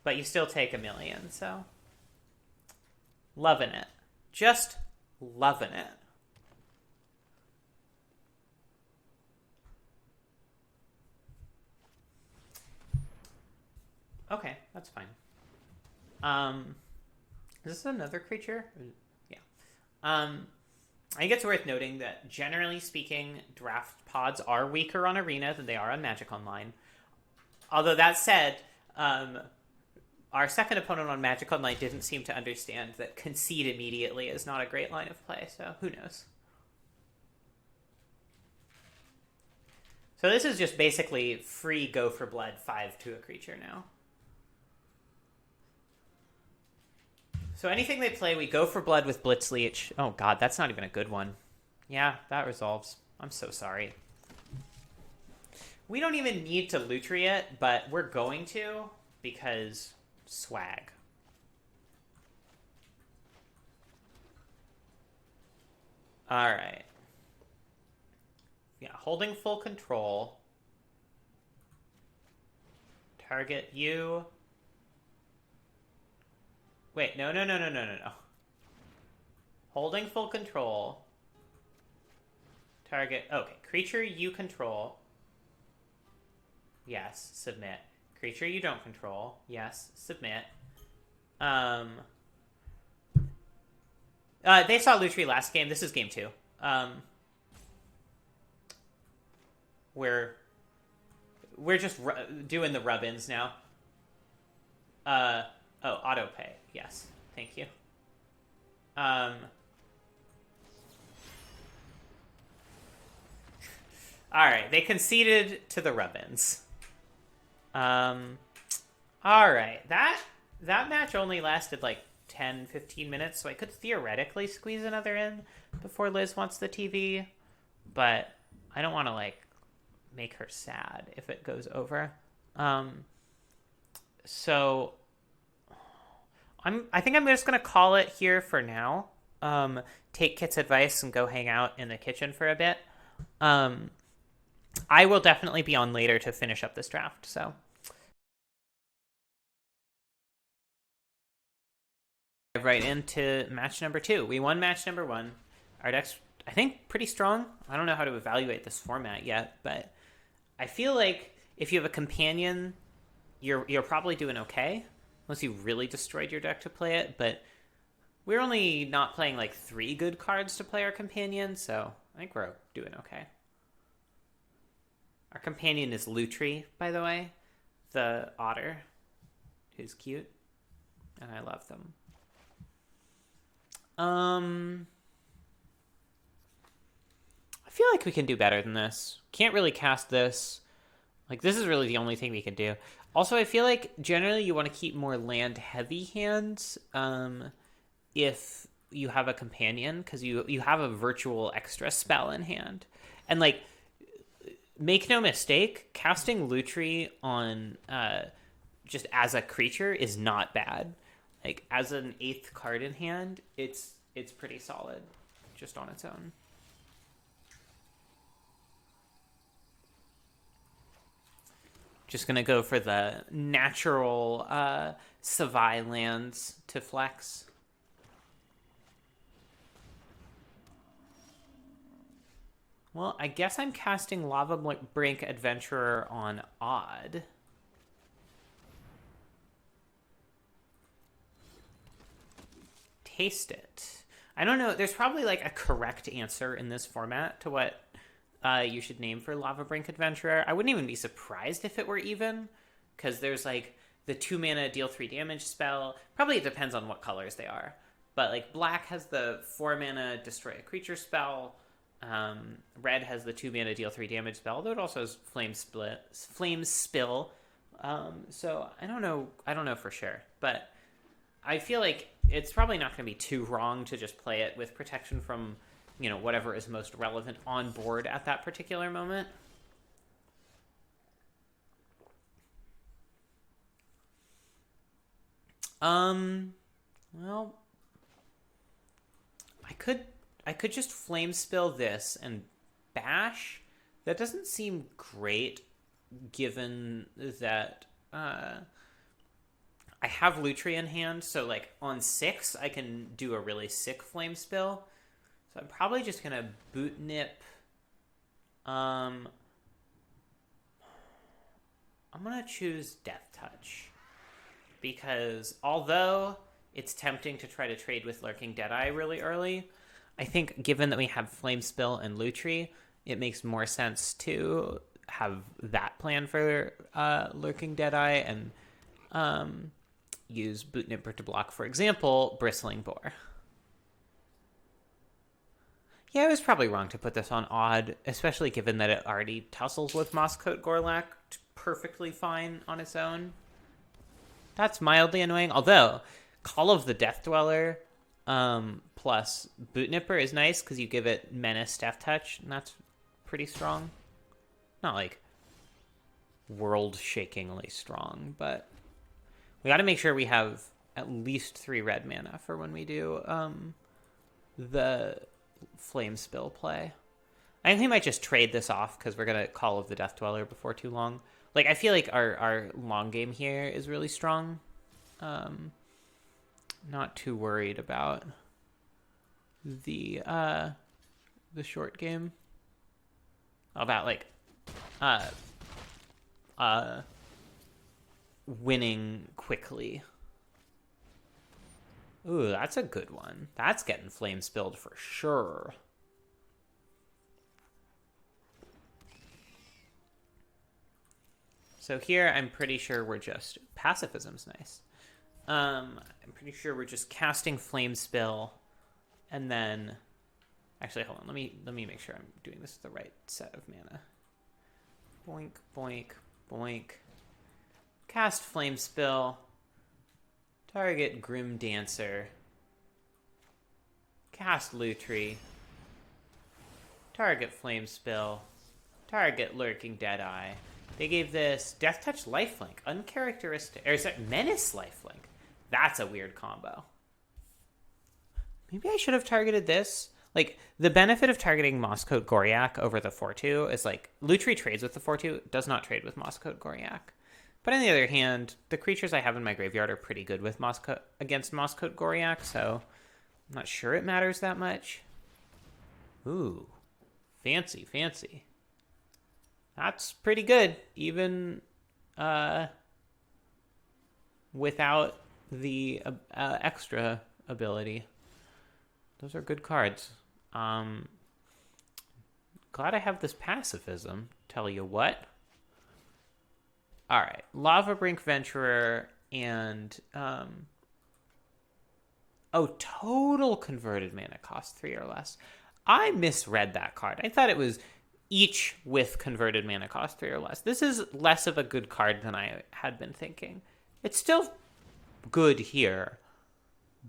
But you still take a million, so loving it. Just loving it. Okay, that's fine. Is this another creature? Yeah. I think it's worth noting that generally speaking, draft pods are weaker on Arena than they are on Magic Online. Although that said, our second opponent on Magic Online didn't seem to understand that concede immediately is not a great line of play, so who knows. So this is just basically free go for blood 5 to a creature now. So anything they play, we go for blood with Blitz Leech. Oh god, that's not even a good one. Yeah, that resolves. I'm so sorry. We don't even need to Lutri it, but we're going to because swag. Alright. Yeah, holding full control. Target you. Wait, no. Holding full control. Target, okay. Creature you control. Yes, submit. Creature you don't control. Yes, submit. They saw Lutri last game. This is game 2. We're just doing the rub-ins now. Oh, auto pay. Yes, thank you. All right, they conceded to the rub-ins. All right, that match only lasted like 10, 15 minutes, so I could theoretically squeeze another in before Liz wants the TV, but I don't want to like make her sad if it goes over. So I think I'm just gonna call it here for now. Take Kit's advice and go hang out in the kitchen for a bit. I will definitely be on later to finish up this draft. So right into match number 2. We won match number 1. Our deck's, I think, pretty strong. I don't know how to evaluate this format yet, but I feel like if you have a companion, you're probably doing okay, unless you really destroyed your deck to play it. But we're only not playing like 3 good cards to play our companion, so I think we're doing okay. Our companion is Lutri, by the way, the otter, who's cute, and I love them. I feel like we can do better than this. Can't really cast this. Like, this is really the only thing we can do. Also, I feel like generally you want to keep more land-heavy hands if you have a companion, because you have a virtual extra spell in hand. And, like, make no mistake, casting Lutri on just as a creature is not bad. Like, as an 8th card in hand, it's pretty solid just on its own. Just going to go for the natural Savai lands to flex. Well, I guess I'm casting Lava Brink Adventurer on Odd. Taste it. I don't know. There's probably like a correct answer in this format to what you should name for Lava Brink Adventurer. I wouldn't even be surprised if it were even, because there's like the 2 mana deal 3 damage spell. Probably it depends on what colors they are. But like black has the 4 mana destroy a creature spell. Red has the 2 mana deal 3 damage spell, though it also has Flame Spill. So I don't know for sure, but I feel like it's probably not going to be too wrong to just play it with protection from, whatever is most relevant on board at that particular moment. Well, I could just Flame Spill this and bash. That doesn't seem great, given that I have Lutri in hand, so like on 6 I can do a really sick Flame Spill. So I'm probably just gonna Boot Nip. I'm gonna choose Death Touch, because although it's tempting to try to trade with Lurking Deadeye really early, I think given that we have Flame Spill and Lutri, it makes more sense to have that plan for Lurking Deadeye and use Boot Nipper to block, for example, Bristling Boar. Yeah, I was probably wrong to put this on Odd, especially given that it already tussles with Mosscoat Gorlak perfectly fine on its own. That's mildly annoying, although Call of the Death Dweller plus Boot Nipper is nice because you give it Menace Death Touch, and that's pretty strong. Not like world-shakingly strong, but we got to make sure we have at least 3 red mana for when we do the Flame Spill play. I think we might just trade this off because we're going to Call of the Death Dweller before too long. Like, I feel like our long game here is really strong. Not too worried about the short game. About, like, winning quickly. Ooh, that's a good one. That's getting Flame Spilled for sure. So here, I'm pretty sure we're just pacifism's nice. I'm pretty sure we're just casting Flame Spill, and then actually hold on. Let me make sure I'm doing this with the right set of mana. Boink, boink, boink. Cast Flame Spill. Target Grim Dancer. Cast Lutri. Target Flame Spill. Target Lurking Deadeye. They gave this Death Touch Lifelink. Uncharacteristic. Or is that Menace Lifelink? That's a weird combo. Maybe I should have targeted this. Like, the benefit of targeting Mosscoat Goriak over the 4-2 is, like, Lutri trades with the 4-2, does not trade with Mosscoat Goriak. But on the other hand, the creatures I have in my graveyard are pretty good with against Mosscoat Goriak, so I'm not sure it matters that much. Ooh. Fancy, fancy. That's pretty good, even without the extra ability. Those are good cards. Glad I have this pacifism. Tell you what. All right, Lava Brink Venturer and total converted mana cost 3 or less. I misread that card. I thought it was each with converted mana cost 3 or less. This is less of a good card than I had been thinking. It's still good here,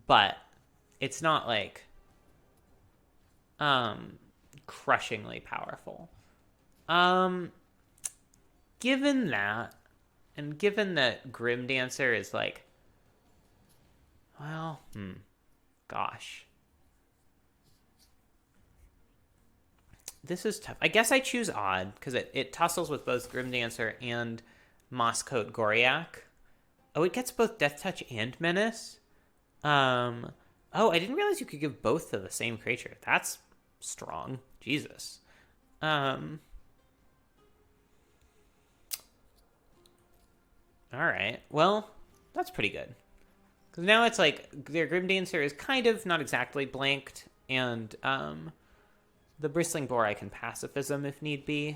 but it's not like crushingly powerful. Given that, and given that Grim Dancer is like, well, gosh. This is tough. I guess I choose Odd, because it tussles with both Grim Dancer and Mosscoat Goriak. Oh, it gets both Death Touch and Menace? I didn't realize you could give both to the same creature. That's strong. Jesus. Alright. Well, that's pretty good. Because now it's like, their Grim Dancer is kind of not exactly blanked, and, the Bristling Boar I can pacifism if need be,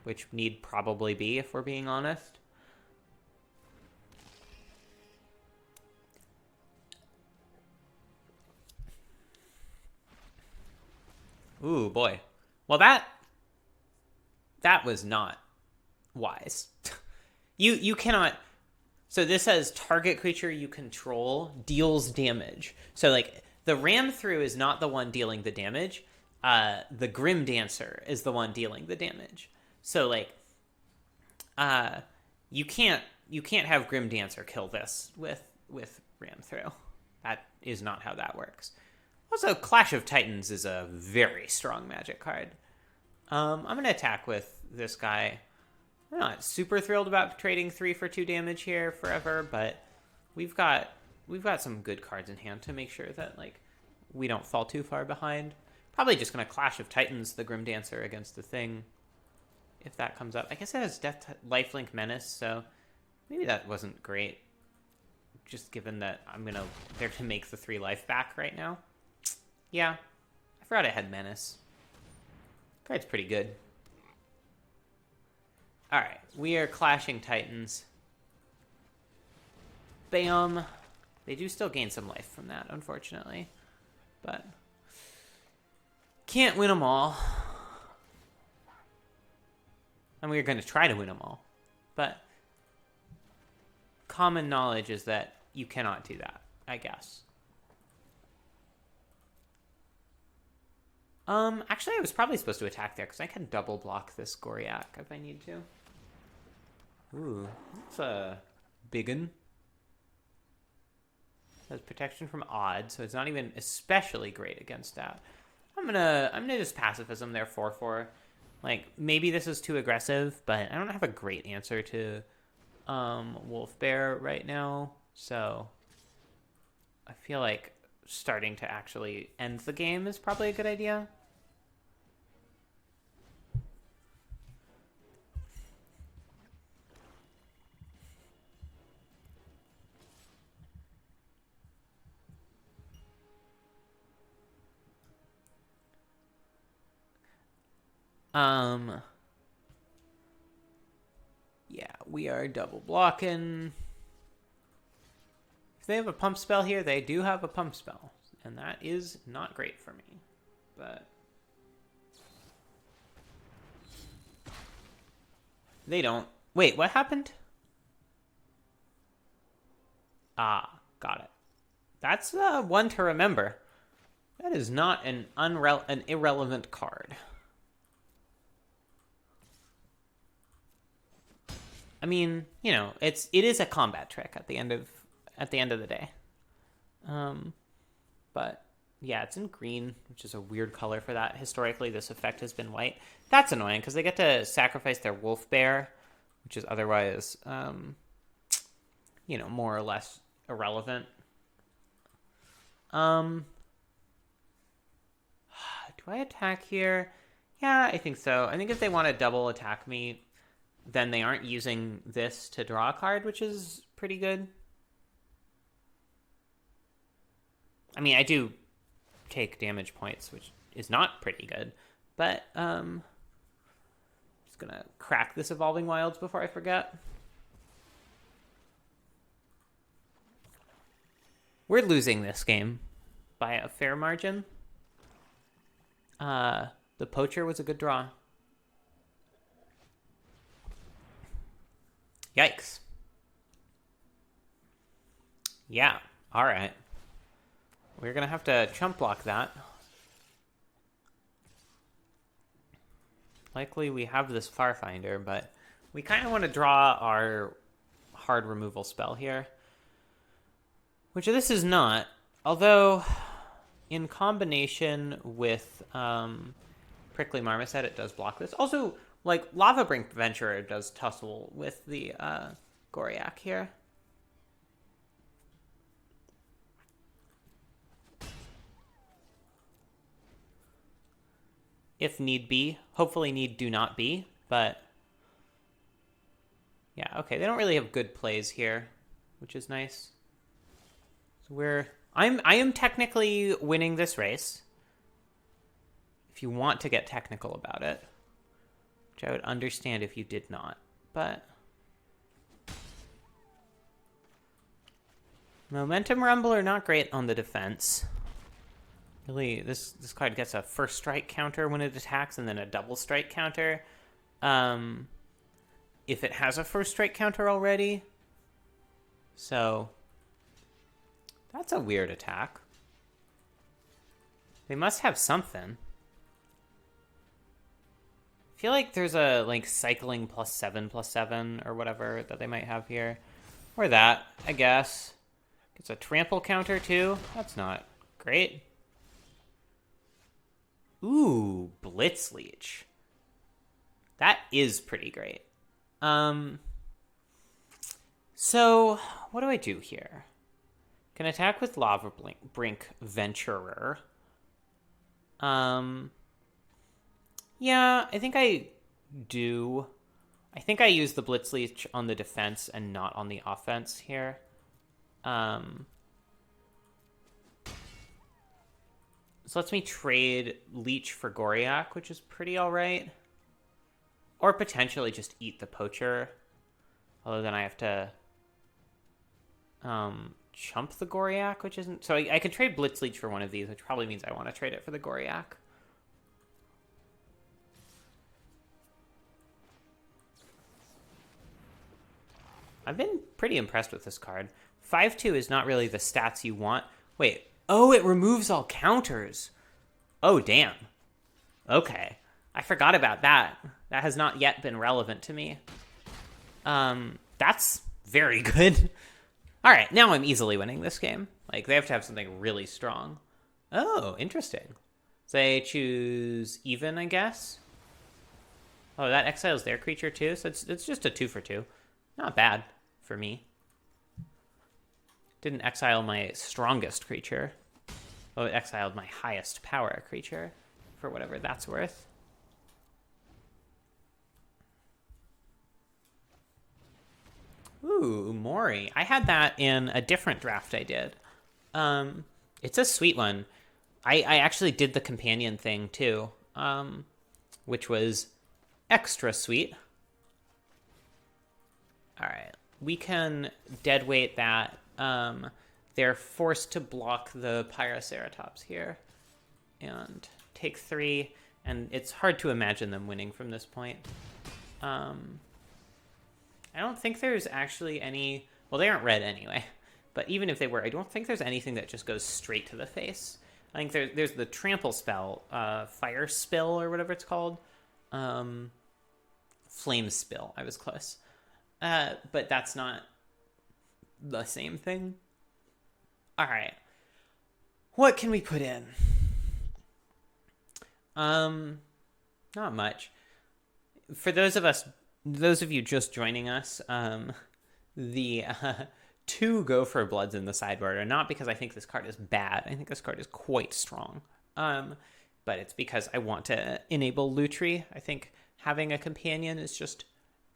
which need probably be if we're being honest. Ooh, boy. Well, that was not wise. You cannot... So this says target creature you control deals damage. So, like, the ram through is not the one dealing the damage. The Grim Dancer is the one dealing the damage. So, like, you can't have Grim Dancer kill this with ram through. That is not how that works. Also, Clash of Titans is a very strong Magic card. I'm going to attack with this guy. I'm not super thrilled about trading 3 for 2 damage here forever, but we've got some good cards in hand to make sure that, like, we don't fall too far behind. Probably just going to Clash of Titans the Grim Dancer against the thing, if that comes up. I guess it has Lifelink Menace, so maybe that wasn't great, just given that I'm going to... They're to make the 3 life back right now. Yeah, I forgot I had Menace. Card's pretty good. Alright, we are Clashing Titans. Bam. They do still gain some life from that, unfortunately. But can't win them all. And we're going to try to win them all. But common knowledge is that you cannot do that, I guess. Actually, I was probably supposed to attack there, because I can double block this Goriak if I need to. Ooh, that's a biggin. Has protection from Odd, so it's not even especially great against that. I'm gonna just pacifism there 4/4. Like, maybe this is too aggressive, but I don't have a great answer to Wolf Bear right now, so I feel like starting to actually end the game is probably a good idea. Yeah, we are double blocking. If they have a pump spell here, they do have a pump spell. And that is not great for me. But they don't. Wait, what happened? Ah, got it. That's one to remember. That is not an irrelevant card. I mean, you know, it is a combat trick at the end of the day. But yeah, it's in green, which is a weird color for that. Historically, this effect has been white. That's annoying because they get to sacrifice their wolf bear, which is otherwise, you know, more or less irrelevant. Do I attack here? Yeah, I think so. I think if they want to double attack me, then they aren't using this to draw a card, which is pretty good. I mean, I do take damage points, which is not pretty good. But, just gonna crack this Evolving Wilds before I forget. We're losing this game by a fair margin. The Poacher was a good draw. Yikes. Yeah, alright. We're going to have to chump block that. Likely we have this Farfinder, but we kind of want to draw our hard removal spell here. Which this is not. Although, in combination with Prickly Marmoset, it does block this. Also, like, Lava Brink Venturer does tussle with the Goriak here. If need be. Hopefully need do not be, but yeah, okay. They don't really have good plays here, which is nice. So I am technically winning this race. If you want to get technical about it, which I would understand if you did not, but Momentum Rumbler not great on the defense. Really, this card gets a first strike counter when it attacks, and then a double strike counter. If it has a first strike counter already. So that's a weird attack. They must have something. I feel like there's a cycling +7/+7 or whatever that they might have here. Or that, I guess. It's a trample counter too. That's not great. Ooh, Blitzleech. That is pretty great. So, what do I do here? Can attack with Lava Brink Venturer. Yeah, I think I do. I think I use the Blitzleech on the defense and not on the offense here. So lets me trade Leech for Goriak, which is pretty alright. Or potentially just eat the Poacher. Although then I have to chump the Goriak, which isn't... So I could trade Blitzleech for one of these, which probably means I want to trade it for the Goriak. I've been pretty impressed with this card. 5/2 is not really the stats you want. Wait. Oh, it removes all counters. Oh, damn. Okay. I forgot about that. That has not yet been relevant to me. That's very good. All right, now I'm easily winning this game. Like, they have to have something really strong. Oh, interesting. So they choose even, I guess. Oh, that exiles their creature too, so it's just a 2/2. Not bad for me. Didn't exile my strongest creature. Oh, it exiled my highest power creature, for whatever that's worth. Ooh, Mori. I had that in a different draft I did. It's a sweet one. I actually did the companion thing too, which was extra sweet. All right. We can deadweight that. They're forced to block the Pyroceratops here and take 3. And it's hard to imagine them winning from this point. I don't think there's actually any... Well, they aren't red anyway. But even if they were, I don't think there's anything that just goes straight to the face. I think there's the trample spell, Fire Spill or whatever it's called. Flame Spill. I was close. But that's not the same thing. All right. What can we put in? Not much. For those of you just joining us, the 2 Gopher Bloods in the sideboard are not because I think this card is bad. I think this card is quite strong. But it's because I want to enable Lutri. I think having a companion is just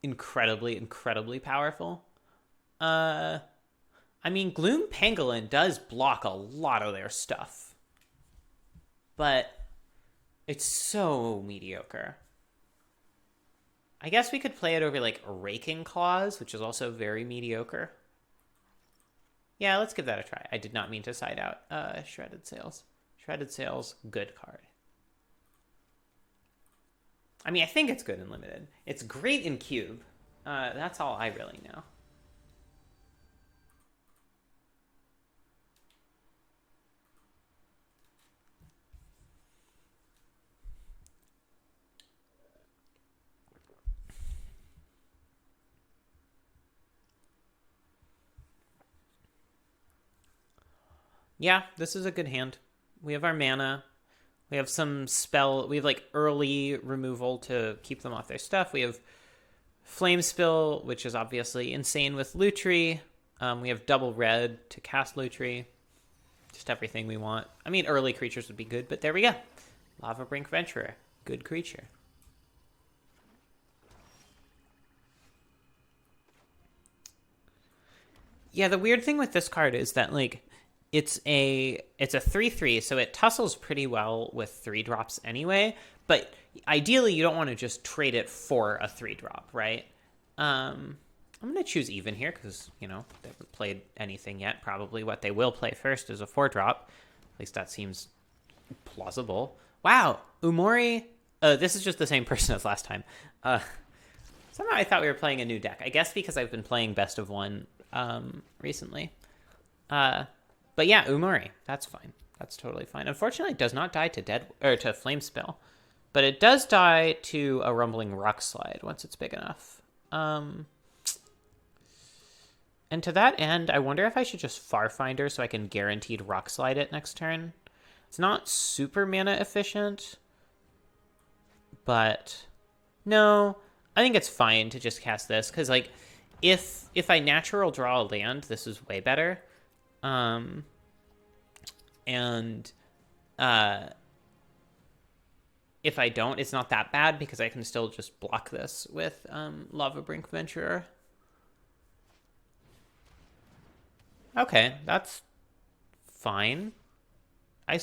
incredibly, incredibly powerful. I mean, Gloom Pangolin does block a lot of their stuff. But it's so mediocre. I guess we could play it over, like, Raking Claws, which is also very mediocre. Yeah, let's give that a try. I did not mean to side out Shredded Sails. Shredded Sails, good card. I mean, I think it's good in Limited. It's great in Cube. That's all I really know. Yeah, this is a good hand. We have our mana. We have some spell. We have like early removal to keep them off their stuff. We have Flame Spill, which is obviously insane with Lutri. We have double red to cast Lutri. Just everything we want. I mean, early creatures would be good, but there we go. Lava Brink Venturer. Good creature. Yeah, the weird thing with this card is that, like, it's a 3/3, so it tussles pretty well with 3-drops anyway, but ideally you don't want to just trade it for a 3-drop, right? I'm going to choose even here because, you know, they haven't played anything yet. Probably what they will play first is a 4-drop. At least that seems plausible. Wow, Umori. This is just the same person as last time. Somehow I thought we were playing a new deck. I guess because I've been playing Best of One recently. But yeah, Umori. That's fine. That's totally fine. Unfortunately, it does not die to Flame Spill, but it does die to a Rumbling Rock Slide once it's big enough. And to that end, I wonder if I should just Farfinder so I can guaranteed Rock Slide it next turn. It's not super mana efficient, but no, I think it's fine to just cast this because, like, if I natural draw a land, this is way better. If I don't, it's not that bad because I can still just block this with Lava Brink Venturer. Okay, that's fine. I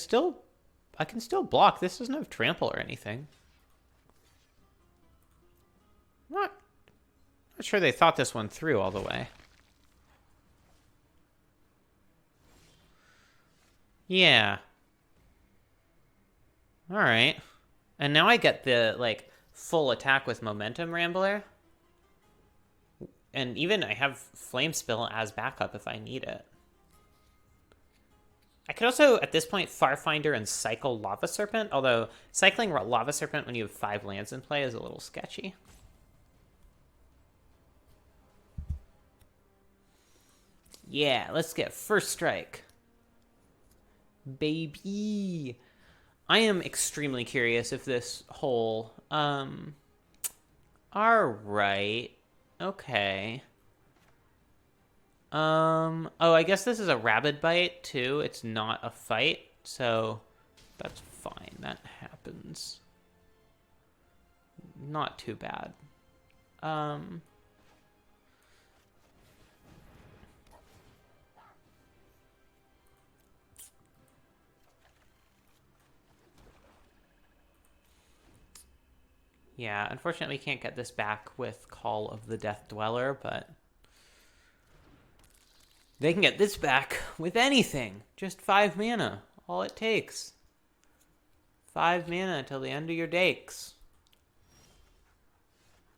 can still block. This doesn't have trample or anything. Not sure they thought this one through all the way. Yeah. All right. And now I get the, like, full attack with Momentum Rambler. And even I have Flame Spill as backup if I need it. I could also, at this point, Farfinder and cycle Lava Serpent, although cycling Lava Serpent when you have 5 lands in play is a little sketchy. Yeah, let's get first strike. Baby. I am extremely curious if this whole... Alright. Okay. Oh, I guess this is a Rabid Bite, too. It's not a fight, so that's fine. That happens. Not too bad. Yeah, unfortunately we can't get this back with Call of the Death Dweller, but They can get this back with anything. Just 5 mana. All it takes. 5 mana till the end of your days.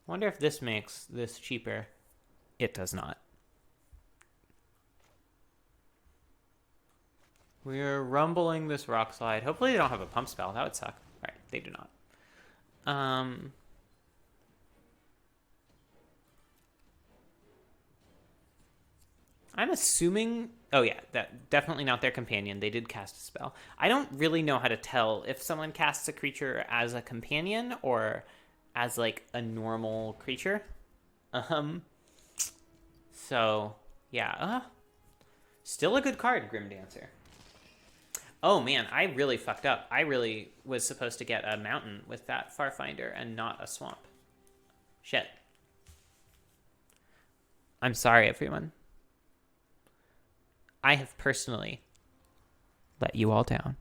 Wonder if this makes this cheaper. It does not. We're rumbling this rock slide. Hopefully they don't have a pump spell. That would suck. All right, they do not. I'm assuming... Oh, yeah, that definitely not their companion. They did cast a spell. I don't really know how to tell if someone casts a creature as a companion or as, like, a normal creature. So, yeah. Still a good card, Grim Dancer. Oh, man, I really fucked up. I really was supposed to get a mountain with that Farfinder and not a swamp. Shit. I'm sorry, everyone. I have personally let you all down.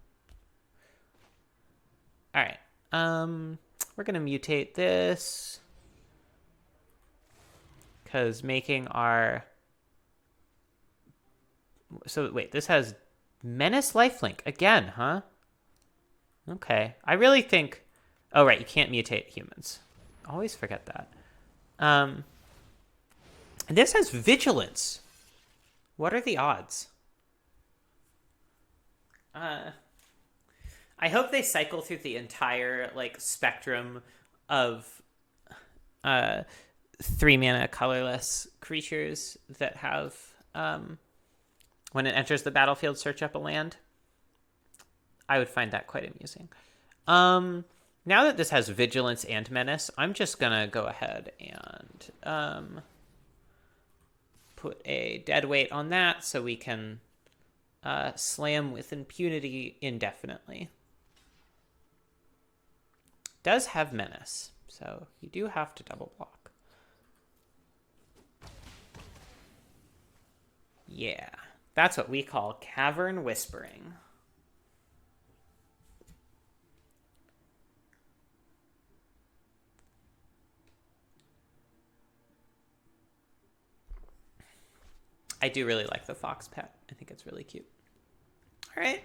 All right. We're going to mutate this. Because making our... So, wait, this has Menace Lifelink again, huh? Okay. I really think... Oh, right, you can't mutate humans. Always forget that. And this has Vigilance. What are the odds? I hope they cycle through the entire like spectrum of 3 mana colorless creatures that have when it enters the battlefield search up a land. I would find that quite amusing. Now that this has Vigilance and Menace, I'm just gonna go ahead and put a dead weight on that so we can slam with impunity indefinitely. Does have Menace, so you do have to double block. Yeah, that's what we call Cavern Whispering. I do really like the fox pet. I think it's really cute. All right.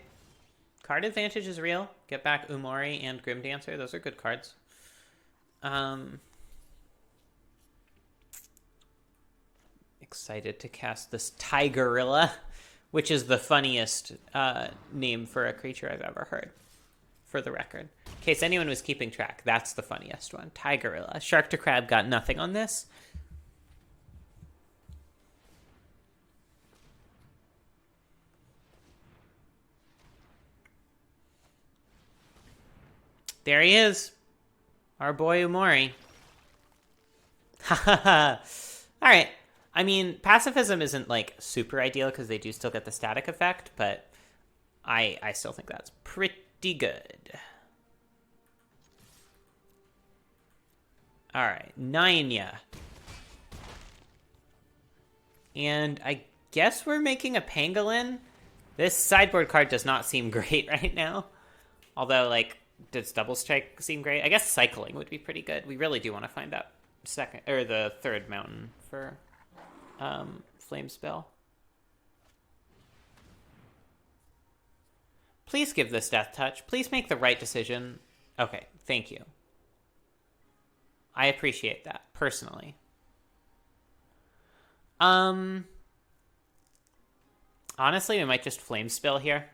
Card advantage is real. Get back Umori and Grim Dancer. Those are good cards. Excited to cast this Tigerilla, which is the funniest name for a creature I've ever heard, for the record. In case anyone was keeping track, that's the funniest one. Tigerilla. Shark to Crab got nothing on this. There he is. Our boy Umori. Ha ha ha. Alright. I mean, pacifism isn't, like, super ideal because they do still get the static effect, but I still think that's pretty good. Alright. Nanya. And I guess we're making a pangolin. This sideboard card does not seem great right now. Although, like... Does Double Strike seem great? I guess cycling would be pretty good. We really do want to find that second or the third mountain for Flame Spell. Please give this Death Touch. Please make the right decision. Okay, thank you. I appreciate that, personally. Honestly, we might just Flame Spell here.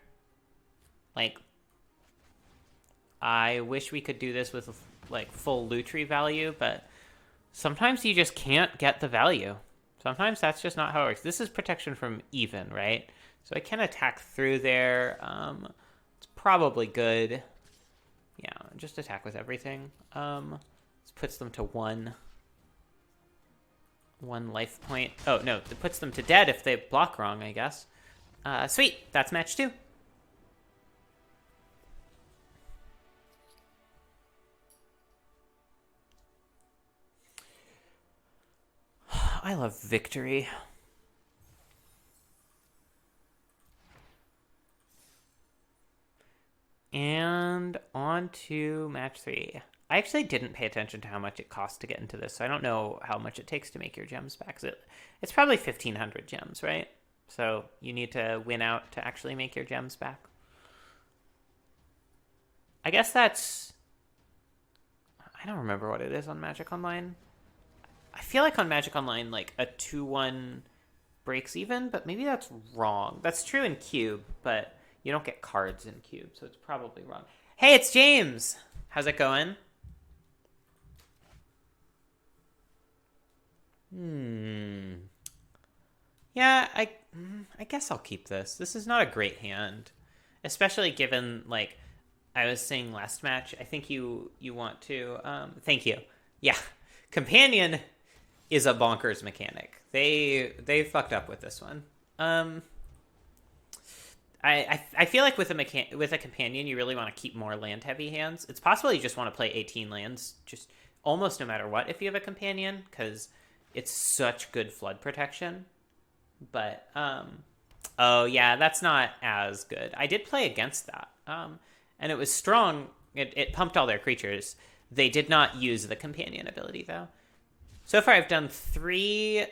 Like, I wish we could do this with, like, full Lutri value, but sometimes you just can't get the value. Sometimes that's just not how it works. This is protection from even, right? So I can attack through there. It's probably good. Yeah, just attack with everything. This puts them to one life point. Oh, no, it puts them to dead if they block wrong, I guess. Sweet, that's match 2. I love victory. And on to match 3. I actually didn't pay attention to how much it costs to get into this, so I don't know how much it takes to make your gems back. It's probably 1,500 gems, right? So you need to win out to actually make your gems back. I guess that's... I don't remember what it is on Magic Online. I feel like on Magic Online, like, a 2-1 breaks even, but maybe that's wrong. That's true in Cube, but you don't get cards in Cube, so it's probably wrong. Hey, it's James! How's it going? Yeah, I guess I'll keep this. This is not a great hand, especially given, like, I was saying last match. I think you want to. Thank you. Yeah, Companion is a bonkers mechanic. They fucked up with this one. I feel like with a companion, you really want to keep more land heavy hands. It's possible you just want to play 18 lands, just almost no matter what if you have a companion, because it's such good flood protection. But oh yeah, that's not as good. I did play against that. And it was strong. It pumped all their creatures. They did not use the companion ability though. So far, I've done 3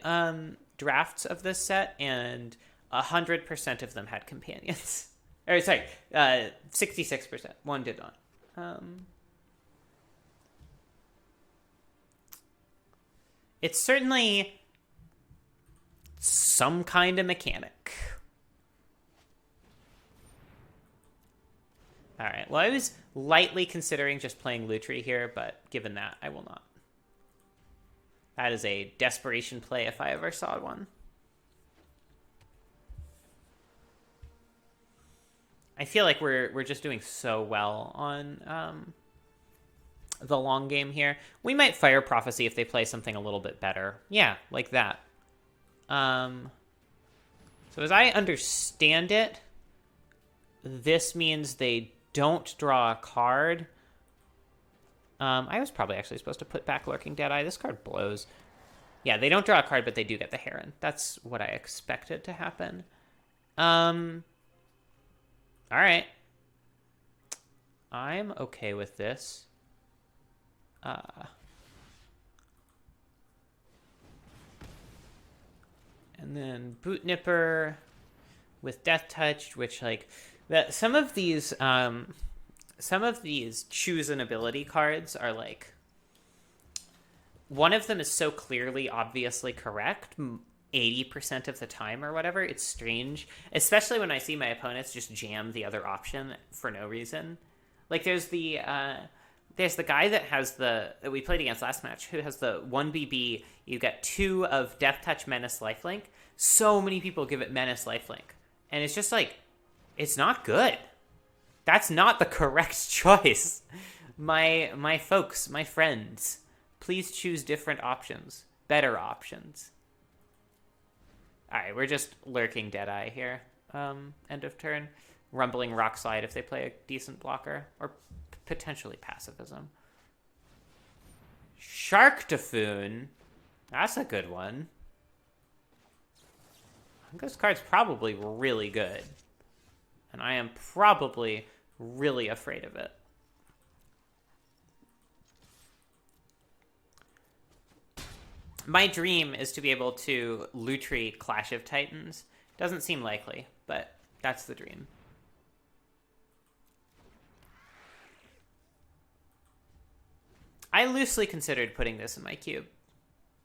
drafts of this set, and 100% of them had companions. Or sorry, 66%. One did not. It's certainly some kind of mechanic. All right. Well, I was lightly considering just playing Lutri here, but given that, I will not. That is a desperation play if I ever saw one. I feel like we're just doing so well on the long game here. We might Fire Prophecy if they play something a little bit better. Yeah, like that. So as I understand it, this means they don't draw a card. I was probably actually supposed to put back Lurking Deadeye. This card blows. Yeah, they don't draw a card, but they do get the Heron. That's what I expected to happen. All right. I'm okay with this. And then Boot Nipper with Death Touch, which like that some of these choose an ability cards are like, one of them is so clearly obviously correct 80% of the time or whatever. It's strange, especially when I see my opponents just jam the other option for no reason. Like there's the guy that has that we played against last match, who has the 1BB. You get 2 of Death Touch, Menace, Lifelink. So many people give it Menace, Lifelink, and it's just like, it's not good. That's not the correct choice. My folks, my friends, please choose different options, better options. All right, we're just Lurking Deadeye here. End of turn. Rumbling Rockslide if they play a decent blocker, or potentially Pacifism. Shark Typhoon. That's a good one. I think this card's probably really good. And I am probably really afraid of it. My dream is to be able to Lutri Clash of Titans. Doesn't seem likely, but that's the dream. I loosely considered putting this in my cube.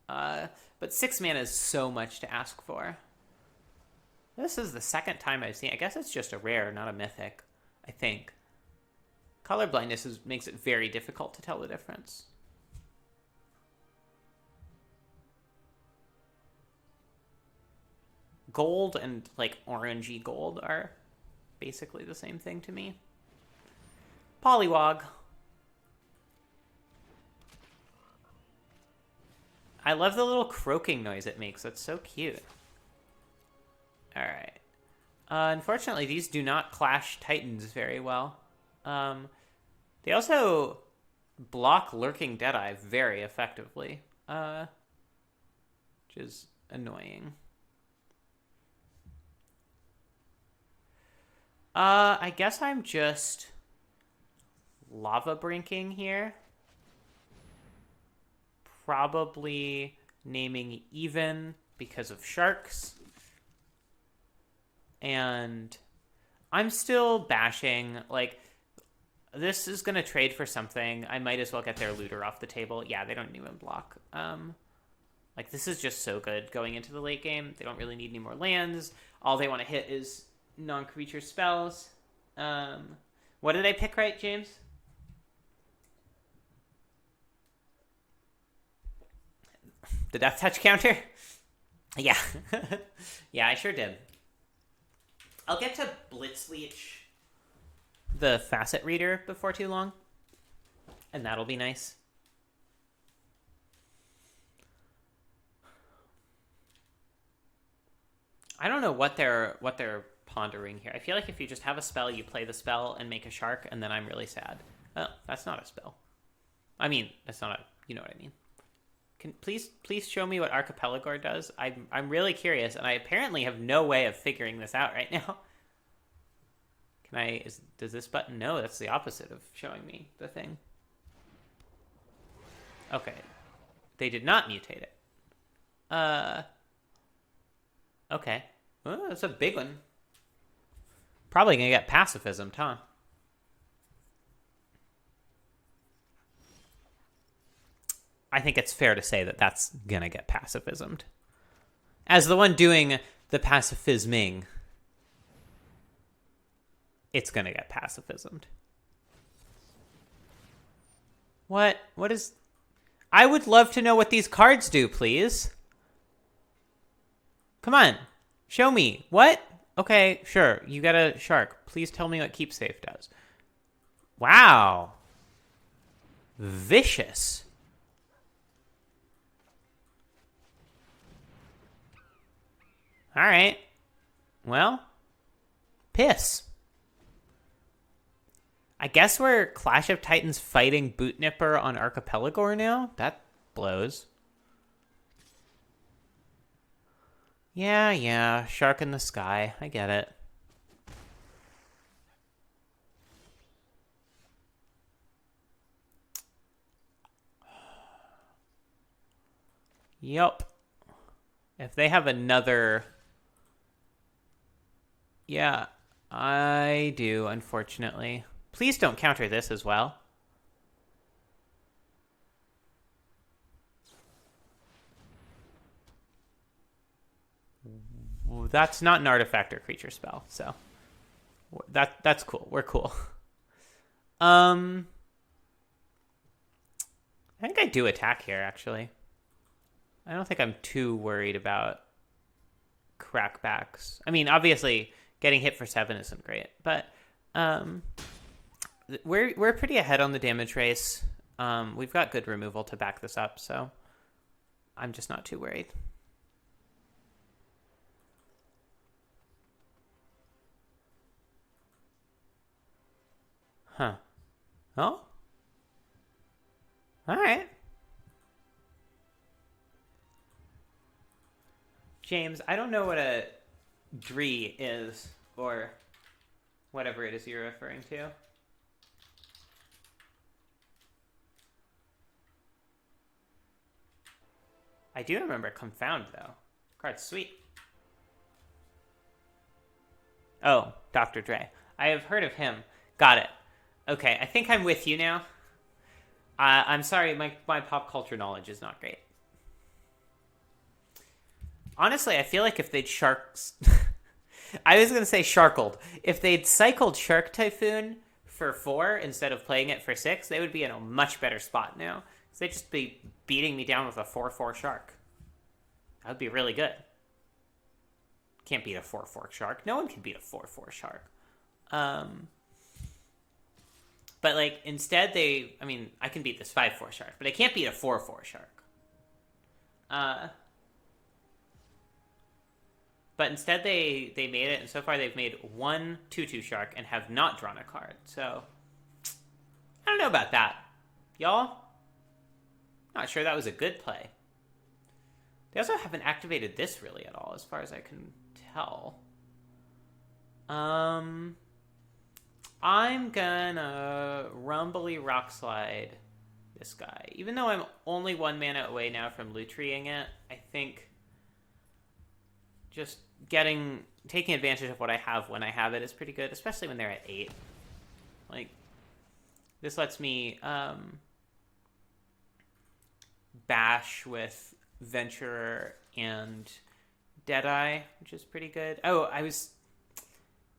But 6 mana is so much to ask for. This is the second time I've seen it. I guess it's just a rare, not a mythic, I think. Color blindness makes it very difficult to tell the difference. Gold and, like, orangey gold are basically the same thing to me. Poliwag. I love the little croaking noise it makes. That's so cute. Alright. Unfortunately, these do not clash Titans very well. They also block Lurking Deadeye very effectively, which is annoying. I guess I'm just Lava Brinking here. Probably naming even because of sharks. And I'm still bashing. Like, this is going to trade for something. I might as well get their looter off the table. Yeah, they don't even block. Like, this is just so good going into the late game. They don't really need any more lands. All they want to hit is non-creature spells. What did I pick right, James? The Death Touch counter? Yeah. Yeah, I sure did. I'll get to Blitzleech the Facet Reader before too long. And that'll be nice. I don't know what they're pondering here. I feel like if you just have a spell, you play the spell and make a shark, and then I'm really sad. Oh, that's not a spell. I mean, that's not a... You know what I mean. Can please show me what Archipelago does? I'm really curious, and I apparently have no way of figuring this out right now. Can I... Does this button... No, that's the opposite of showing me the thing. Okay. They did not mutate it. Okay. Oh, that's a big one. Probably gonna get pacifism, huh? I think it's fair to say that that's gonna get pacifismed. As the one doing the pacifisming, it's gonna get pacifismed. What is... I would love to know what these cards do, please. Come on. Show me. What? Okay, sure. You got a shark. Please tell me what Keep Safe does. Wow. Vicious. All right. Well, piss. I guess we're Clash of Titans fighting Bootnipper on Archipelago now? That blows. Yeah. Shark in the sky. I get it. Yup. If they have another... Yeah, I do, unfortunately. Please don't counter this as well. That's not an artifact or creature spell, so that's cool. We're cool. I think I do attack here, actually. I don't think I'm too worried about crackbacks. I mean, obviously, getting hit for 7 isn't great, but we're pretty ahead on the damage race. We've got good removal to back this up, so I'm just not too worried. Huh. Oh? Alright. James, I don't know what a Dree is, or whatever it is you're referring to. I do remember Confound, though. Card's sweet. Oh, Dr. Dre. I have heard of him. Got it. Okay, I think I'm with you now. I'm sorry, my pop culture knowledge is not great. Honestly, I feel like if they'd sharks... I was going to say sharkled. If they'd cycled Shark Typhoon for 4 instead of playing it for 6, they would be in a much better spot now. They'd just be beating me down with a 4/4 shark. That would be really good. Can't beat a 4/4 shark. No one can beat a 4/4 shark. But, like, instead I mean, I can beat this 5/4 shark, but I can't beat a 4/4 shark. But instead they made it, and so far they've made 1 2/2 shark and have not drawn a card. So, I don't know about that. Y'all? Not sure that was a good play. They also haven't activated this really at all, as far as I can tell. I'm gonna Rumbly Rockslide this guy. Even though I'm only 1 mana away now from Lutreeing it, I think just taking advantage of what I have when I have it is pretty good, especially when they're at 8. Like, this lets me bash with Venturer and Deadeye, which is pretty good. Oh, I was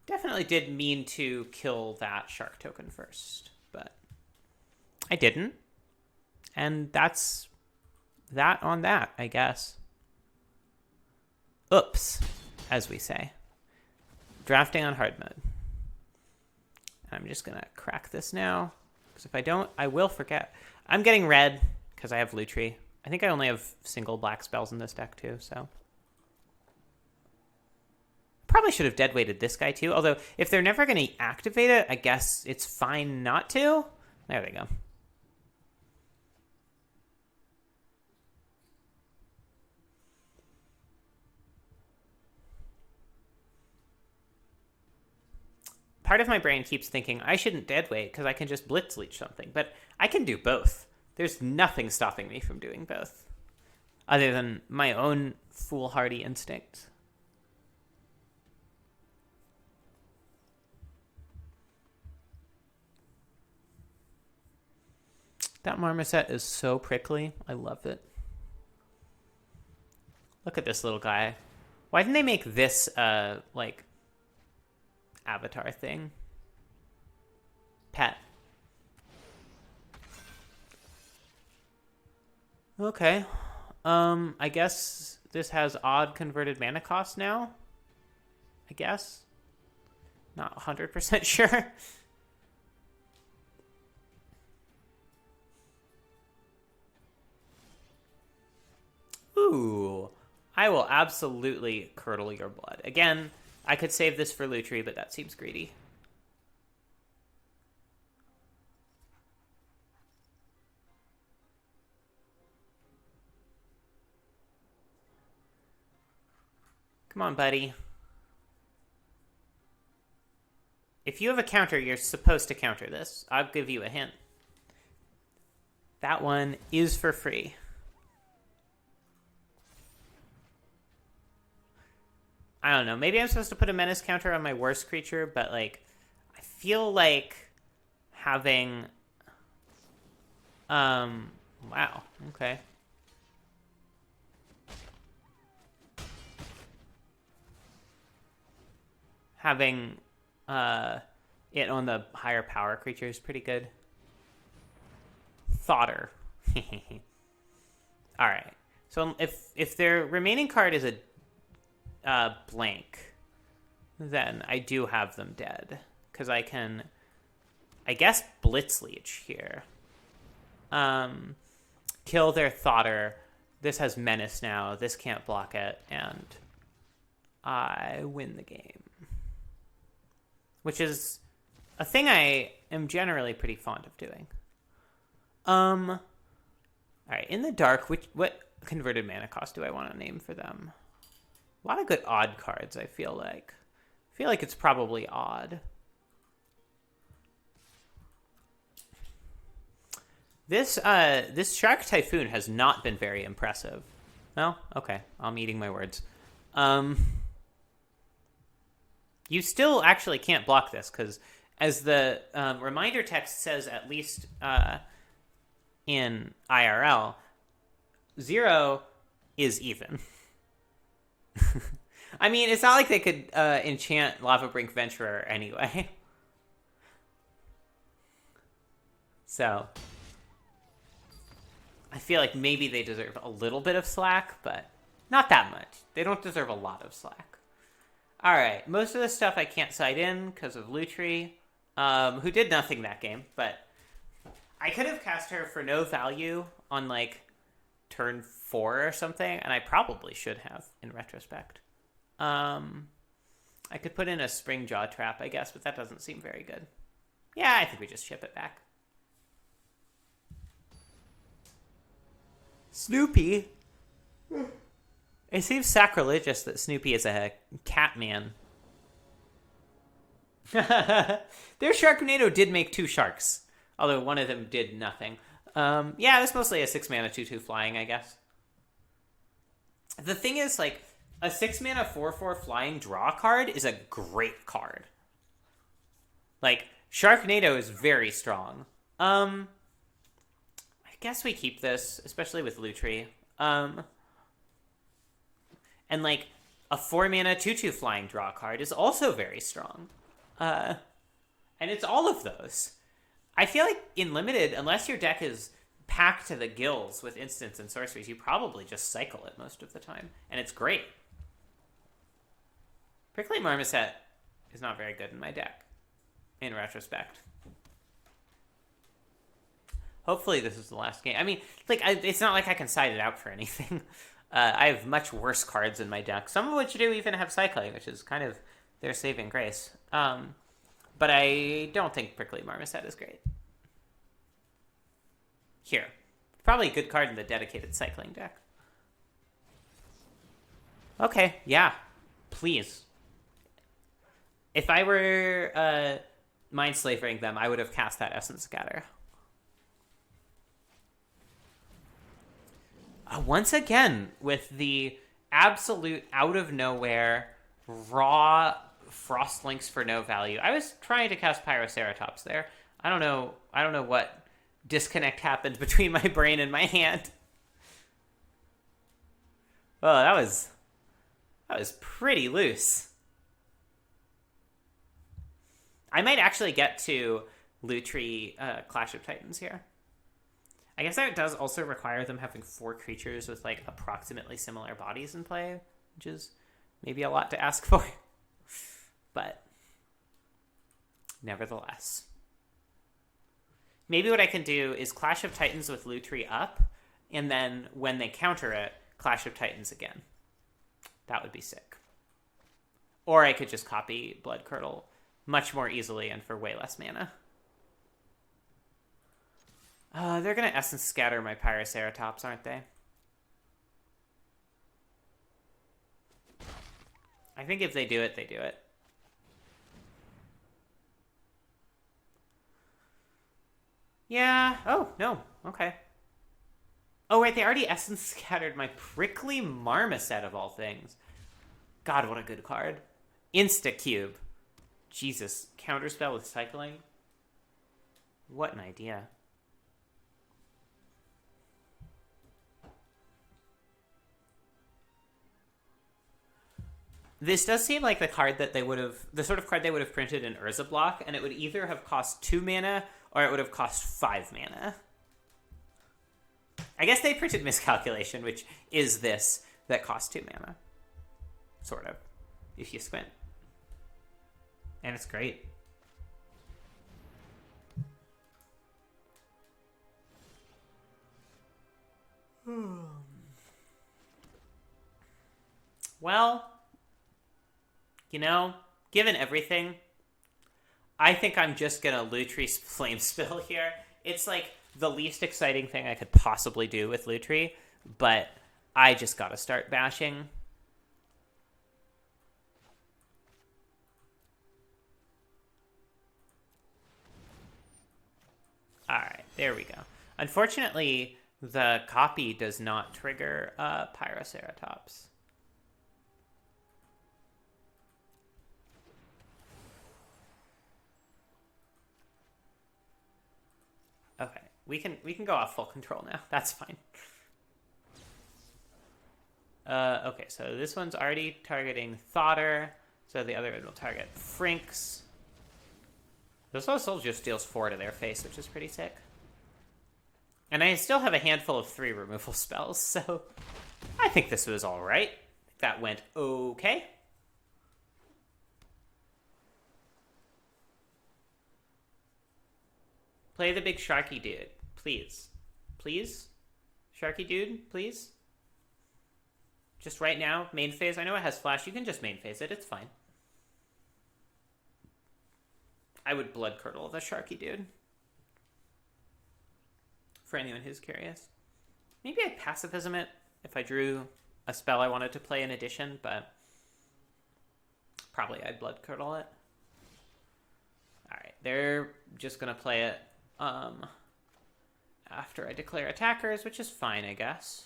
definitely did mean to kill that shark token first, but I didn't. And that's that on that, I guess. Oops, as we say. Drafting on hard mode. I'm just going to crack this now, because if I don't, I will forget. I'm getting red, because I have Lutri. I think I only have single black spells in this deck, too, so. Probably should have dead-weighted this guy, too. Although, if they're never going to activate it, I guess it's fine not to. There they go. Part of my brain keeps thinking I shouldn't deadweight because I can just blitz leech something, but I can do both. There's nothing stopping me from doing both, other than my own foolhardy instincts. That marmoset is so prickly. I love it. Look at this little guy. Why didn't they make this like avatar thing? Pet. Okay. I guess this has odd converted mana cost now. I guess. Not 100% sure. Ooh. I will absolutely curdle your blood. Again, I could save this for Lutri, but that seems greedy. Come on, buddy. If you have a counter, you're supposed to counter this. I'll give you a hint. That one is for free. I don't know. Maybe I'm supposed to put a menace counter on my worst creature, but, like, I feel like having... Wow. Okay. Having it on the higher power creature is pretty good. Thoughtr. All right. So if their remaining card is a blank, then I do have them dead, because I can, I guess, Blitz Leech here. Kill their Thottr. This has Menace now. This can't block it, and I win the game. Which is a thing I am generally pretty fond of doing. All right, in the dark, what converted mana cost do I want to name for them? A lot of good odd cards, I feel like. I feel like it's probably odd. This Shark Typhoon has not been very impressive. No? Okay, I'm eating my words. You still actually can't block this, because as the reminder text says, at least in IRL, 0 is even. I mean, it's not like they could enchant Lava Brink Venturer anyway. So, I feel like maybe they deserve a little bit of slack, but not that much. They don't deserve a lot of slack. Alright, most of the stuff I can't side in because of Lutri, who did nothing that game, but I could have cast her for no value on, like, turn 4 or something, and I probably should have, in retrospect. I could put in a Spring Jaw Trap, I guess, but that doesn't seem very good. Yeah, I think we just ship it back. Snoopy? It seems sacrilegious that Snoopy is a cat man. Their Sharknado did make 2 sharks, although one of them did nothing. Yeah, that's mostly a 6 mana 2/2 flying, I guess. The thing is, like, A 6-mana 4/4 flying draw card is a great card. Like, Sharknado is very strong. I guess we keep this, especially with Lutri. And like, a 4-mana 2/2 flying draw card is also very strong. And it's all of those. I feel like in Limited, unless your deck is packed to the gills with instants and sorceries, you probably just cycle it most of the time. And it's great. Prickly Marmoset is not very good in my deck, in retrospect. Hopefully this is the last game. I mean, like, it's not like I can side it out for anything. I have much worse cards in my deck, some of which do even have cycling, which is kind of their saving grace. But I don't think Prickly Marmoset is great. Here. Probably a good card in the dedicated cycling deck. Okay, yeah. Please. If I were Mind Slavering them, I would have cast that Essence Scatter. Once again, with the absolute out-of-nowhere, raw Frost Links for no value. I was trying to cast Pyroceratops there. I don't know what disconnect happened between my brain and my hand. Oh, that was pretty loose. I might actually get to Lutri Clash of Titans here. I guess that does also require them having 4 creatures with like approximately similar bodies in play, which is maybe a lot to ask for. But nevertheless. Maybe what I can do is Clash of Titans with Lutri up, and then when they counter it, Clash of Titans again. That would be sick. Or I could just copy Blood Curdle much more easily and for way less mana. They're going to Essence Scatter my Pyroceratops, aren't they? I think if they do it, they do it. Yeah. Oh, no. Okay. Oh, right. They already Essence Scattered my Prickly Marmoset of all things. God, what a good card. Insta-Cube. Jesus. Counterspell with cycling? What an idea. This does seem like the card that they would have, the sort of card they would have printed in Urza Block, and it would either have cost 2 mana or it would have cost 5 mana. I guess they printed Miscalculation, which is this, that costs 2 mana. Sort of, if you squint. And it's great. Well, you know, given everything, I think I'm just gonna Lutri Flame Spill here. It's like the least exciting thing I could possibly do with Lutri, but I just gotta start bashing. Alright, there we go. Unfortunately, the copy does not trigger Pyroceratops. Okay, we can go off full control now. That's fine. Okay, so this one's already targeting Thotter, so the other one will target Frinks. This also just deals 4 to their face, which is pretty sick. And I still have a handful of 3 removal spells, so I think this was alright. That went okay. Play the big Sharky dude, please. Please? Sharky dude, please? Just right now, main phase. I know it has flash. You can just main phase it. It's fine. I would Blood Curdle the Sharky dude. For anyone who's curious. Maybe I'd Pacifism it if I drew a spell I wanted to play in addition, but probably I'd Blood Curdle it. Alright, they're just going to play it after I declare attackers, which is fine, I guess.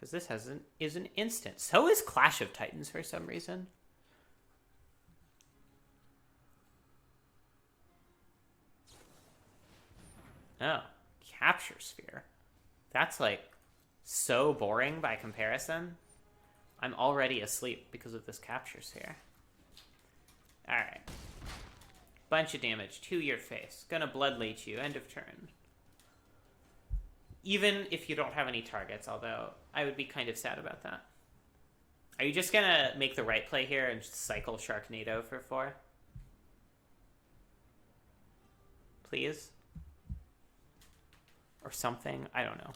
Because this is an instant. So is Clash of Titans for some reason. Oh, Capture Sphere. That's like so boring by comparison. I'm already asleep because of this Capture Sphere. Alright. Bunch of damage to your face. Gonna Blood Leech you. End of turn. Even if you don't have any targets, although I would be kind of sad about that. Are you just gonna make the right play here and just cycle Sharknado for 4? Please? Or something? I don't know.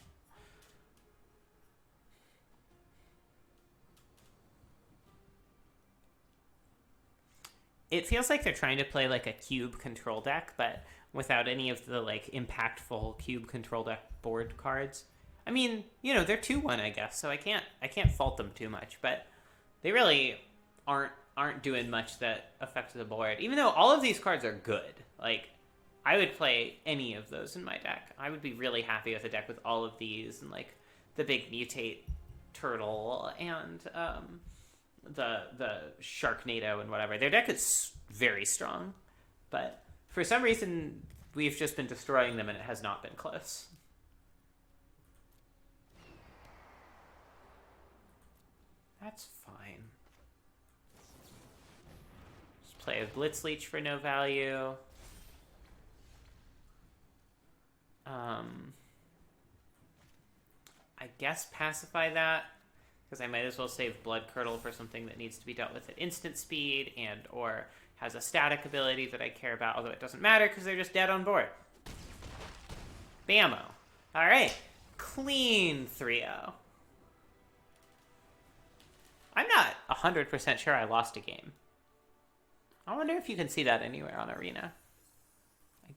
It feels like they're trying to play like a cube control deck, but without any of the like impactful cube control deck board cards. I mean, you know, they're 2-1, I guess, so I can't fault them too much, but they really aren't doing much that affects the board. Even though all of these cards are good. Like, I would play any of those in my deck. I would be really happy with a deck with all of these and like the big mutate turtle and the Sharknado and whatever. Their deck is very strong, but for some reason we've just been destroying them and it has not been close. That's fine. Just play a Blitz Leech for no value. I guess pacify that, because I might as well save Blood Curdle for something that needs to be dealt with at instant speed and or has a static ability that I care about, although it doesn't matter because they're just dead on board. Bammo. Alright. Clean 3-0. I'm not 100% sure I lost a game. I wonder if you can see that anywhere on Arena.